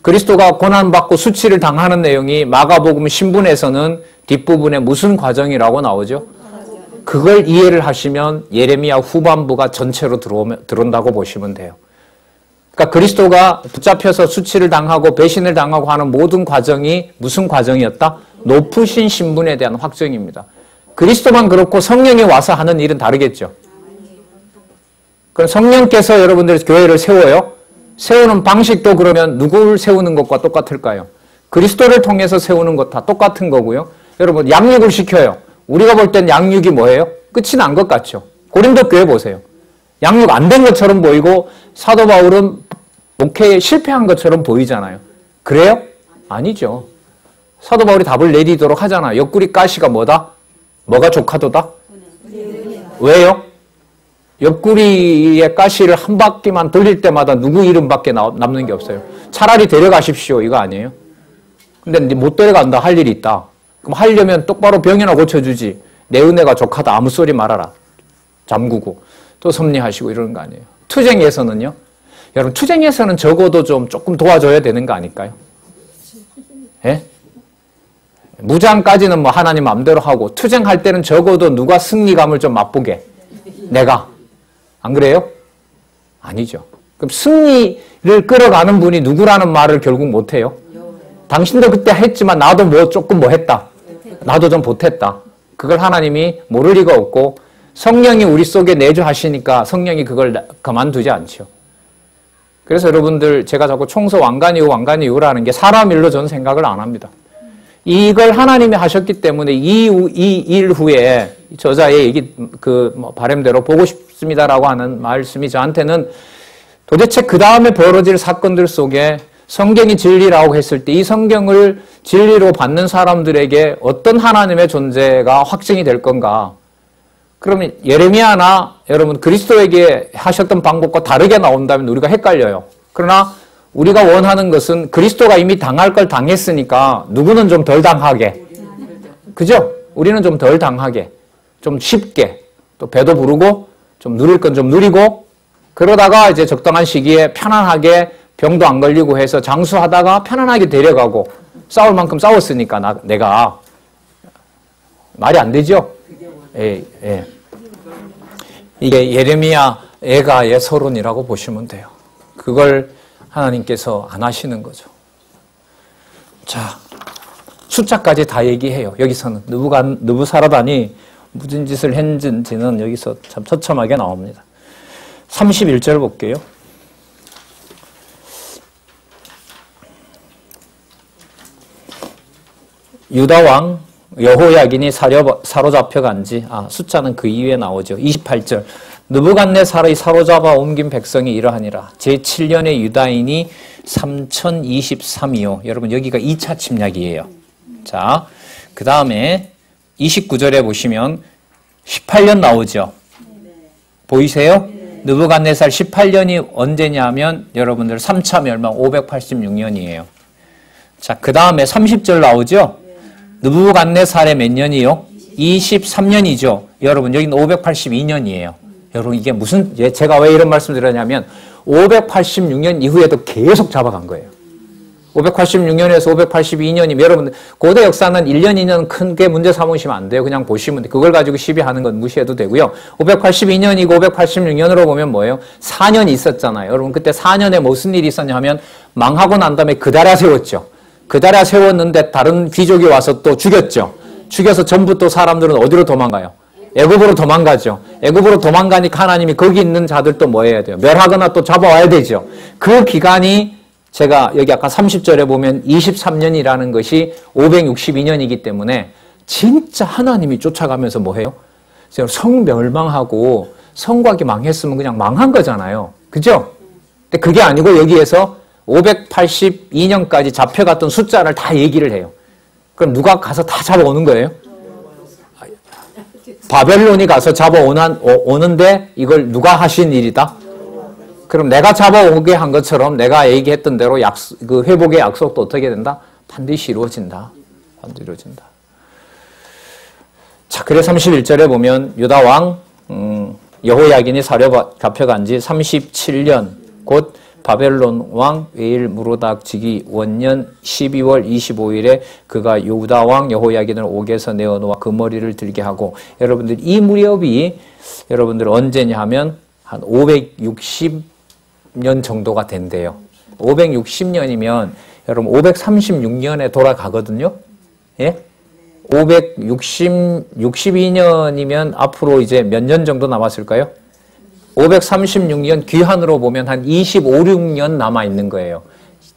S1: 그리스도가 고난받고 수치를 당하는 내용이 마가복음 신분에서는 뒷부분에 무슨 과정이라고 나오죠? 그걸 이해를 하시면 예레미야 후반부가 전체로 들어온다고 보시면 돼요. 그러니까 그리스도가 붙잡혀서 수치를 당하고 배신을 당하고 하는 모든 과정이 무슨 과정이었다? 높으신 신분에 대한 확정입니다. 그리스도만 그렇고 성령이 와서 하는 일은 다르겠죠. 그럼 성령께서 여러분들 교회를 세워요. 세우는 방식도 그러면 누구를 세우는 것과 똑같을까요? 그리스도를 통해서 세우는 것 다 똑같은 거고요. 여러분 양육을 시켜요. 우리가 볼 땐 양육이 뭐예요? 끝이 난 것 같죠. 고린도 교회 보세요. 양육 안 된 것처럼 보이고 사도 바울은 목회에 실패한 것처럼 보이잖아요. 그래요? 아니죠. 사도 바울이 답을 내리도록 하잖아. 옆구리 가시가 뭐다? 뭐가 조카도다? 왜요? 옆구리의 가시를 한 바퀴만 돌릴 때마다 누구 이름밖에 남는 게 없어요. 차라리 데려가십시오. 이거 아니에요? 근데 못 데려간다. 할 일이 있다. 그럼 하려면 똑바로 병이나 고쳐주지. 내 은혜가 조카다. 아무 소리 말아라. 잠그고 또 섭리하시고 이러는 거 아니에요. 투쟁에서는요. 여러분 투쟁에서는 적어도 조금 도와줘야 되는 거 아닐까요? 예? 무장까지는 뭐 하나님 마음대로 하고 투쟁할 때는 적어도 누가 승리감을 좀 맛보게. 내가. 안 그래요? 아니죠. 그럼 승리를 끌어가는 분이 누구라는 말을 결국 못해요? 당신도 그때 했지만 나도 조금 했다. 나도 좀 보탰다. 그걸 하나님이 모를 리가 없고 성령이 우리 속에 내주하시니까 성령이 그걸 그만두지 않죠. 그래서 여러분들 제가 자꾸 총서 왕관이후라는 게 사람 일로 저는 생각을 안 합니다. 이걸 하나님이 하셨기 때문에 이 일 후에 저자의 얘기 바람대로 보고 싶습니다라고 하는 말씀이 저한테는 도대체 그 다음에 벌어질 사건들 속에 성경이 진리라고 했을 때 이 성경을 진리로 받는 사람들에게 어떤 하나님의 존재가 확증이 될 건가? 그러면 예레미야나 여러분 그리스도에게 하셨던 방법과 다르게 나온다면 우리가 헷갈려요. 그러나 우리가 원하는 것은 그리스도가 이미 당할 걸 당했으니까 누구는 좀 덜 당하게. 그죠? 우리는 좀 덜 당하게. 좀 쉽게. 또 배도 부르고 좀 누릴 건 좀 누리고 그러다가 이제 적당한 시기에 편안하게 병도 안 걸리고 해서 장수하다가 편안하게 데려가고 싸울 만큼 싸웠으니까 내가 말이 안 되죠? 예. 이게 예레미야 애가의 서론이라고 보시면 돼요. 그걸 하나님께서 안 하시는 거죠. 자, 숫자까지 다 얘기해요. 여기서는 느부사라단이 무슨 짓을 했는지는 여기서 참 처참하게 나옵니다. 31절 볼게요. 유다 왕 여호야긴이 사로잡혀 간지 숫자는 그 이후에 나오죠. 28절 느부갓네살이 사로잡아 옮긴 백성이 이러하니라. 제7년의 유다인이 3023이요. 여러분 여기가 2차 침략이에요. 자, 그 다음에 29절에 보시면 18년 나오죠. 보이세요? 느부갓네살 18년이 언제냐면 여러분들 3차 멸망 586년이에요. 자, 그 다음에 30절 나오죠? 느부갓네살의 몇 년이요? 23년이죠. 여러분 여기는 582년이에요. 여러분 이게 무슨 제가 왜 이런 말씀 드렸냐면 586년 이후에도 계속 잡아간 거예요. 586년에서 582년이면 여러분 고대 역사는 1년, 2년 크게 문제 삼으시면 안 돼요. 그냥 보시면 돼요. 그걸 가지고 시비하는 건 무시해도 되고요. 582년이고 586년으로 보면 뭐예요? 4년이 있었잖아요. 여러분 그때 4년에 무슨 일이 있었냐 하면 망하고 난 다음에 그다랴 세웠죠. 그다랴 세웠는데 다른 귀족이 와서 또 죽였죠. 죽여서 전부 또 사람들은 어디로 도망가요? 애굽으로 도망가죠. 애굽으로 도망가니까 하나님이 거기 있는 자들 또 뭐 해야 돼요? 멸하거나 또 잡아와야 되죠. 그 기간이 제가 여기 아까 30절에 보면 23년이라는 것이 562년이기 때문에 진짜 하나님이 쫓아가면서 뭐 해요? 성멸망하고 성곽이 망했으면 그냥 망한 거잖아요. 그죠? 근데 그게 아니고 여기에서 582년까지 잡혀갔던 숫자를 다 얘기를 해요. 그럼 누가 가서 다 잡아오는 거예요? 바벨론이 가서 잡아오는데 이걸 누가 하신 일이다? 그럼 내가 잡아오게 한 것처럼 내가 얘기했던 대로 그 회복의 약속도 어떻게 된다? 반드시 이루어진다. 반드시 이루어진다. 자, 그래서 31절에 보면 유다 왕 여호야긴이 사려 잡혀간 지 37년 곧 바벨론 왕 웨일 무로닥 즉위 원년 12월 25일에 그가 유다 왕 여호야긴을 옥에서 내어놓아 그 머리를 들게 하고, 여러분들 이 무렵이 여러분들 언제냐 하면 한 560년 정도가 된대요. 560년이면 여러분 536년에 돌아가거든요. 예? 562년이면 앞으로 이제 몇 년 정도 남았을까요? 536년 귀한으로 보면 한 25, 6년 남아있는 거예요.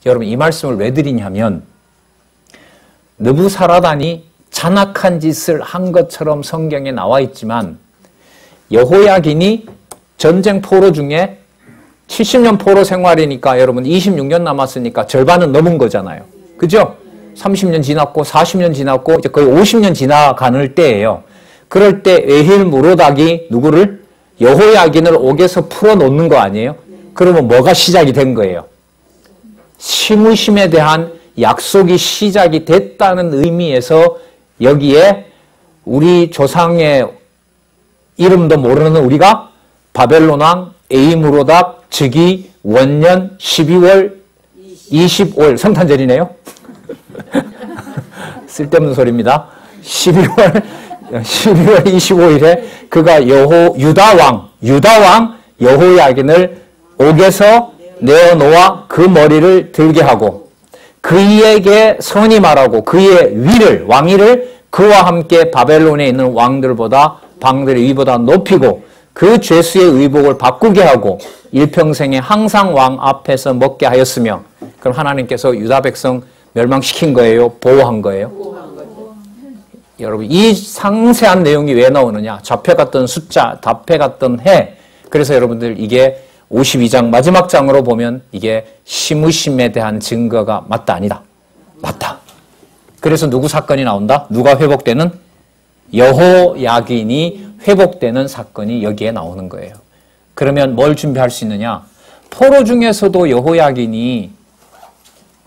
S1: 여러분 이 말씀을 왜 드리냐면 느부사라단이 잔악한 짓을 한 것처럼 성경에 나와 있지만 여호야긴이 전쟁 포로 중에 70년 포로 생활이니까 여러분 26년 남았으니까 절반은 넘은 거잖아요. 그죠? 30년 지났고 40년 지났고 이제 거의 50년 지나가는 때예요. 그럴 때 에힐 무로닥이 누구를? 여호야긴을 옥에서 풀어놓는 거 아니에요? 그러면 뭐가 시작이 된 거예요? 시무심에 대한 약속이 시작이 됐다는 의미에서 여기에 우리 조상의 이름도 모르는 우리가 바벨론 왕 에이무로닥 즉위 원년 12월 25일 성탄절이네요. 쓸데없는 소리입니다. 12월 25일에 그가 유다 왕 여호야긴을 옥에서 내어놓아 그 머리를 들게 하고 그에게 선이 말하고 그의 왕위를 그와 함께 바벨론에 있는 왕들보다 방들의 위보다 높이고 그 죄수의 의복을 바꾸게 하고 일평생에 항상 왕 앞에서 먹게 하였으며, 그럼 하나님께서 유다 백성 멸망시킨 거예요? 보호한 거예요? 여러분 이 상세한 내용이 왜 나오느냐? 잡혀갔던 숫자, 잡혀갔던 해. 그래서 여러분들 이게 52장 마지막 장으로 보면 이게 시므심에 대한 증거가 맞다 아니다? 맞다. 그래서 누구 사건이 나온다? 누가 회복되는? 여호야긴이 회복되는 사건이 여기에 나오는 거예요. 그러면 뭘 준비할 수 있느냐? 포로 중에서도 여호야긴이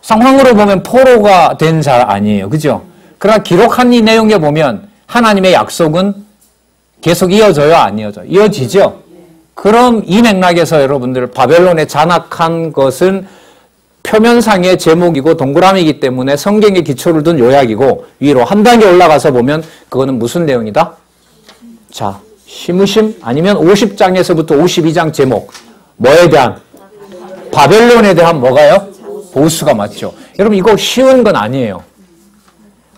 S1: 상황으로 보면 포로가 된 자 아니에요. 그죠? 그러나 기록한 이 내용에 보면 하나님의 약속은 계속 이어져요? 안 이어져요? 이어지죠? 그럼 이 맥락에서 여러분들 바벨론에 잔악한 것은 표면상의 제목이고 동그라미이기 때문에 성경에 기초를 둔 요약이고 위로 한 단계 올라가서 보면 그거는 무슨 내용이다? 자, 시므심 아니면 50장에서부터 52장 제목 뭐에 대한? 바벨론에 대한 뭐가요? 보수가 맞죠. 여러분 이거 쉬운 건 아니에요.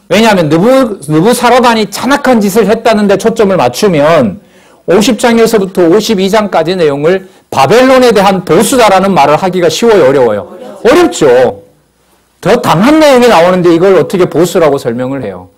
S1: 왜냐하면 느부사라단이 잔악한 짓을 했다는데 초점을 맞추면 50장에서부터 52장까지 내용을 바벨론에 대한 보수다라는 말을 하기가 쉬워요? 어려워요? 어렵죠. 더 강한 내용이 나오는데 이걸 어떻게 보수라고 설명을 해요?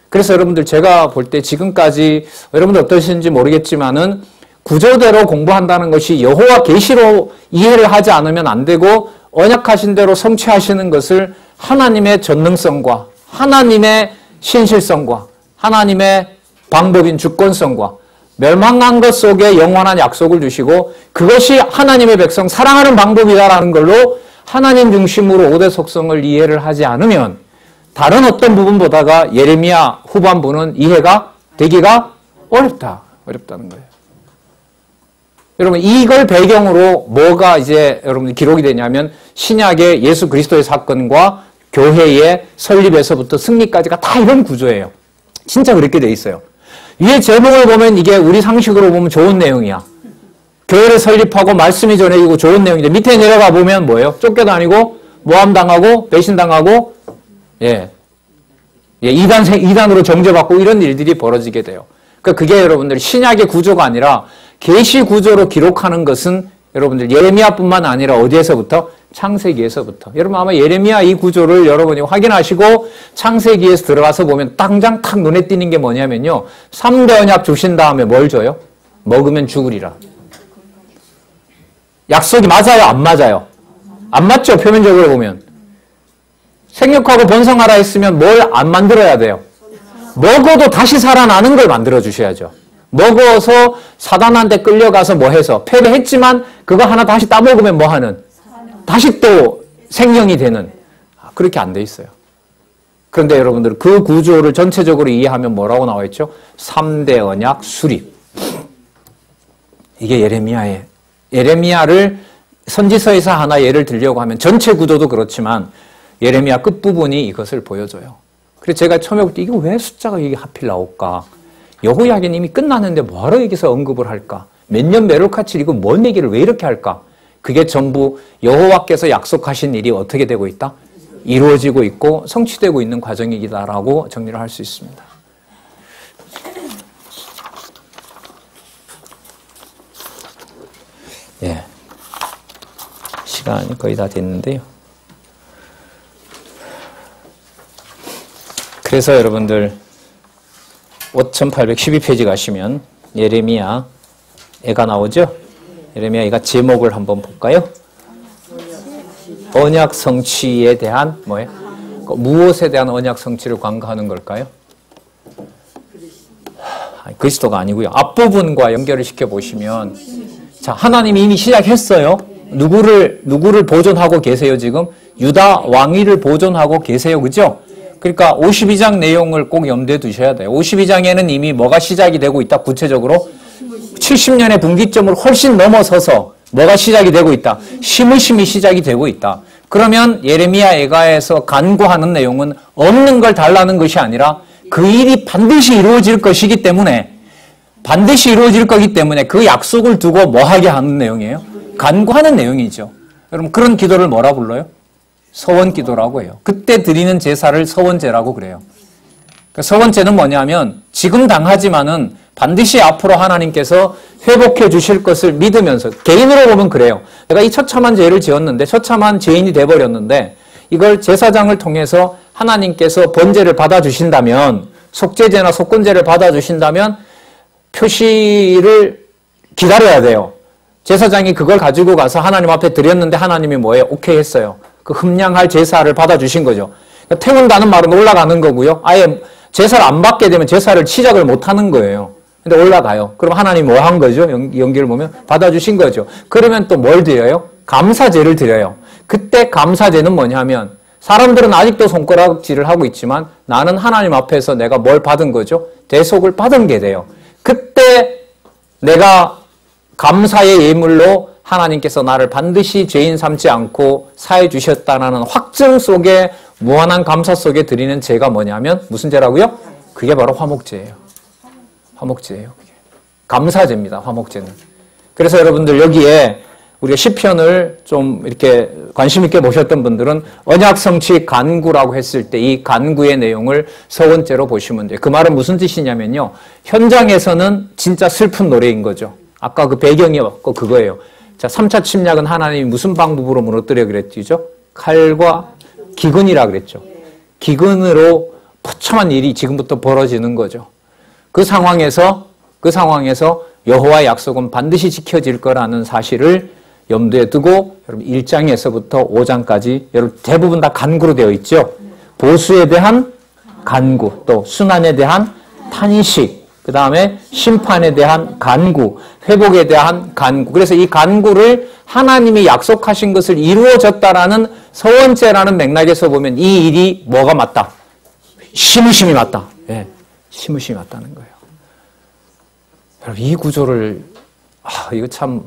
S1: 그래서 여러분들 제가 볼 때 지금까지 여러분들 어떠신지 모르겠지만은 구조대로 공부한다는 것이 여호와 계시로 이해를 하지 않으면 안 되고 언약하신 대로 성취하시는 것을 하나님의 전능성과 하나님의 신실성과 하나님의 방법인 주권성과 멸망한 것 속에 영원한 약속을 주시고 그것이 하나님의 백성 사랑하는 방법이다라는 걸로 하나님 중심으로 5대 속성을 이해를 하지 않으면 다른 어떤 부분보다가 예레미야 후반부는 이해가 되기가 어렵다는 거예요. 여러분 이걸 배경으로 뭐가 이제 여러분 기록이 되냐면 신약의 예수 그리스도의 사건과 교회의 설립에서부터 승리까지가 다 이런 구조예요. 진짜 그렇게 돼 있어요. 위에 제목을 보면 이게 우리 상식으로 보면 좋은 내용이야. 교회를 설립하고 말씀이 전해지고 좋은 내용인데 밑에 내려가 보면 뭐예요? 쫓겨다니고 모함당하고 배신당하고 이단으로 정죄받고 이런 일들이 벌어지게 돼요. 그러니까 그게 여러분들 신약의 구조가 아니라 계시 구조로 기록하는 것은 여러분들 예레미야뿐만 아니라 어디에서부터? 창세기에서부터. 여러분 아마 예레미야 이 구조를 여러분이 확인하시고 창세기에서 들어가서 보면 당장 탁 눈에 띄는 게 뭐냐면요. 3대 언약 주신 다음에 뭘 줘요? 먹으면 죽으리라. 약속이 맞아요? 안 맞아요? 안 맞죠? 표면적으로 보면. 생육하고 번성하라 했으면 뭘 안 만들어야 돼요? 먹어도 다시 살아나는 걸 만들어 주셔야죠. 먹어서 사단한테 끌려가서 뭐 해서 패배했지만 그거 하나 다시 따먹으면 뭐 하는? 다시 또 생명이 되는. 그렇게 안 돼 있어요. 그런데 여러분들 그 구조를 전체적으로 이해하면 뭐라고 나와 있죠? 3대 언약 수립. 이게 예레미야를 선지서에서 하나 예를 들려고 하면 전체 구조도 그렇지만 예레미야 끝부분이 이것을 보여줘요. 그래서 제가 처음에 볼 때 이거 왜 숫자가 이게 하필 나올까? 여호야긴 이미 끝났는데 뭐하러 여기서 언급을 할까? 몇 년 메롤카칠 이거 뭔 얘기를 왜 이렇게 할까? 그게 전부 여호와께서 약속하신 일이 어떻게 되고 있다? 이루어지고 있고 성취되고 있는 과정이다라고 정리를 할 수 있습니다. 예, 시간이 거의 다 됐는데요. 그래서 여러분들 5812페이지 가시면 예레미야애가 나오죠? 예레미야애가 제목을 한번 볼까요? 언약 성취에 대한 뭐예요? 무엇에 대한 언약 성취를 광고하는 걸까요? 그리스도가 아니고요. 앞부분과 연결을 시켜 보시면 자, 하나님이 이미 시작했어요. 누구를 보존하고 계세요, 지금? 유다 왕위를 보존하고 계세요. 그죠? 그러니까 52장 내용을 꼭 염두에 두셔야 돼요. 52장에는 이미 뭐가 시작이 되고 있다, 구체적으로? 70년의 분기점을 훨씬 넘어서서 뭐가 시작이 되고 있다? 심으심이 시작이 되고 있다. 그러면 예레미야 애가에서 간구하는 내용은 없는 걸 달라는 것이 아니라 그 일이 반드시 이루어질 것이기 때문에 반드시 이루어질 거기 때문에 그 약속을 두고 뭐 하게 하는 내용이에요? 간구하는 내용이죠. 여러분 그런 기도를 뭐라 불러요? 서원기도라고 해요. 그때 드리는 제사를 서원제라고 그래요. 서원제는 뭐냐면 지금 당하지만은 반드시 앞으로 하나님께서 회복해 주실 것을 믿으면서 개인으로 보면 그래요. 내가 이 처참한 죄를 지었는데 처참한 죄인이 돼버렸는데 이걸 제사장을 통해서 하나님께서 번제를 받아주신다면 속죄제나 속건제를 받아주신다면 표시를 기다려야 돼요. 제사장이 그걸 가지고 가서 하나님 앞에 드렸는데 하나님이 뭐예요? 오케이 했어요. 그 흠량할 제사를 받아주신 거죠. 그러니까 태운다는 말은 올라가는 거고요. 아예 제사를 안 받게 되면 제사를 시작을 못 하는 거예요. 근데 올라가요. 그럼 하나님이 뭐 한 거죠? 연기를 보면 받아주신 거죠. 그러면 또 뭘 드려요? 감사제를 드려요. 그때 감사제는 뭐냐면 사람들은 아직도 손가락질을 하고 있지만 나는 하나님 앞에서 내가 뭘 받은 거죠? 대속을 받은 게 돼요. 그때 내가 감사의 예물로 하나님께서 나를 반드시 죄인 삼지 않고 사해 주셨다는 확증 속에 무한한 감사 속에 드리는 제가 뭐냐면 무슨 제라고요? 그게 바로 화목제예요. 화목제예요. 감사제입니다. 화목제는. 그래서 여러분들 여기에 우리가 시편을 좀 이렇게 관심 있게 보셨던 분들은 언약 성취 간구라고 했을 때 이 간구의 내용을 서원제로 보시면 돼요. 그 말은 무슨 뜻이냐면요. 현장에서는 진짜 슬픈 노래인 거죠. 아까 그 배경이 그거예요. 자, 3차 침략은 하나님이 무슨 방법으로 무너뜨려 그랬죠? 칼과 기근이라 그랬죠. 기근으로 처참한 일이 지금부터 벌어지는 거죠. 그 상황에서 여호와의 약속은 반드시 지켜질 거라는 사실을 염두에 두고 여러분 1장에서부터 5장까지 여러분 대부분 다 간구로 되어 있죠. 보수에 대한 간구, 또 순환에 대한 탄식, 그 다음에 심판에 대한 간구, 회복에 대한 간구. 그래서 이 간구를 하나님이 약속하신 것을 이루어졌다라는 서원제라는 맥락에서 보면 이 일이 뭐가 맞다? 심으심이 맞다. 예, 심으심이 맞다는 거예요. 여러분 이 구조를 이거 참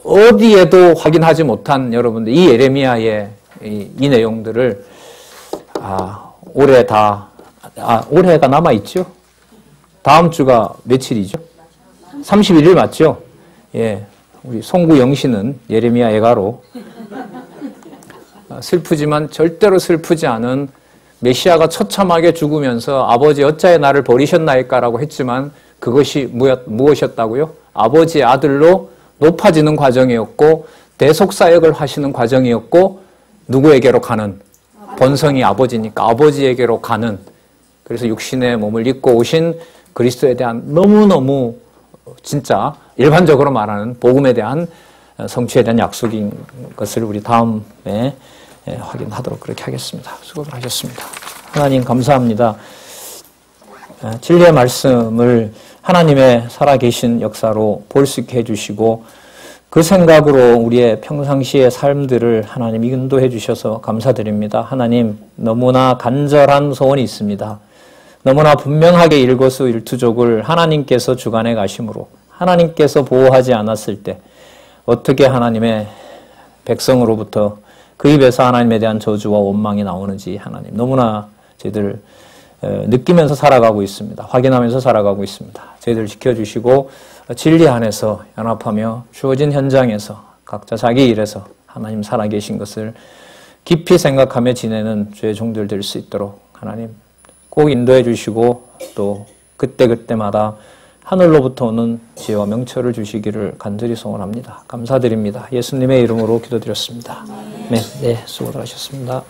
S1: 어디에도 확인하지 못한 여러분들 이 예레미야의 이 내용들을 올해가 남아 있죠. 다음 주가 며칠이죠? 31일 맞죠? 예, 우리 송구 영신은 예레미야 애가로 슬프지만 절대로 슬프지 않은 메시아가 처참하게 죽으면서 아버지 어찌하여 나를 버리셨나이까라고 했지만 그것이 무엇이었다고요? 아버지의 아들로 높아지는 과정이었고 대속사역을 하시는 과정이었고 누구에게로 가는? 본성이 아버지니까 아버지에게로 가는, 그래서 육신의 몸을 입고 오신 그리스도에 대한 너무너무 진짜 일반적으로 말하는 복음에 대한 성취에 대한 약속인 것을 우리 다음에 확인하도록 그렇게 하겠습니다. 수고를 하셨습니다. 하나님 감사합니다. 진리의 말씀을 하나님의 살아계신 역사로 볼 수 있게 해주시고 그 생각으로 우리의 평상시의 삶들을 하나님 인도해 주셔서 감사드립니다. 하나님 너무나 간절한 소원이 있습니다. 너무나 분명하게 일거수일투족을 하나님께서 주관해 가심으로 하나님께서 보호하지 않았을 때 어떻게 하나님의 백성으로부터 그 입에서 하나님에 대한 저주와 원망이 나오는지 하나님 너무나 저희들 느끼면서 살아가고 있습니다. 확인하면서 살아가고 있습니다. 저희들 지켜주시고 진리 안에서 연합하며 주어진 현장에서 각자 자기 일에서 하나님 살아계신 것을 깊이 생각하며 지내는 주의 종들 될 수 있도록 하나님 꼭 인도해 주시고 또 그때그때마다 하늘로부터 오는 지혜와 명철을 주시기를 간절히 소원합니다. 감사드립니다. 예수님의 이름으로 기도드렸습니다. 네, 수고들 하셨습니다.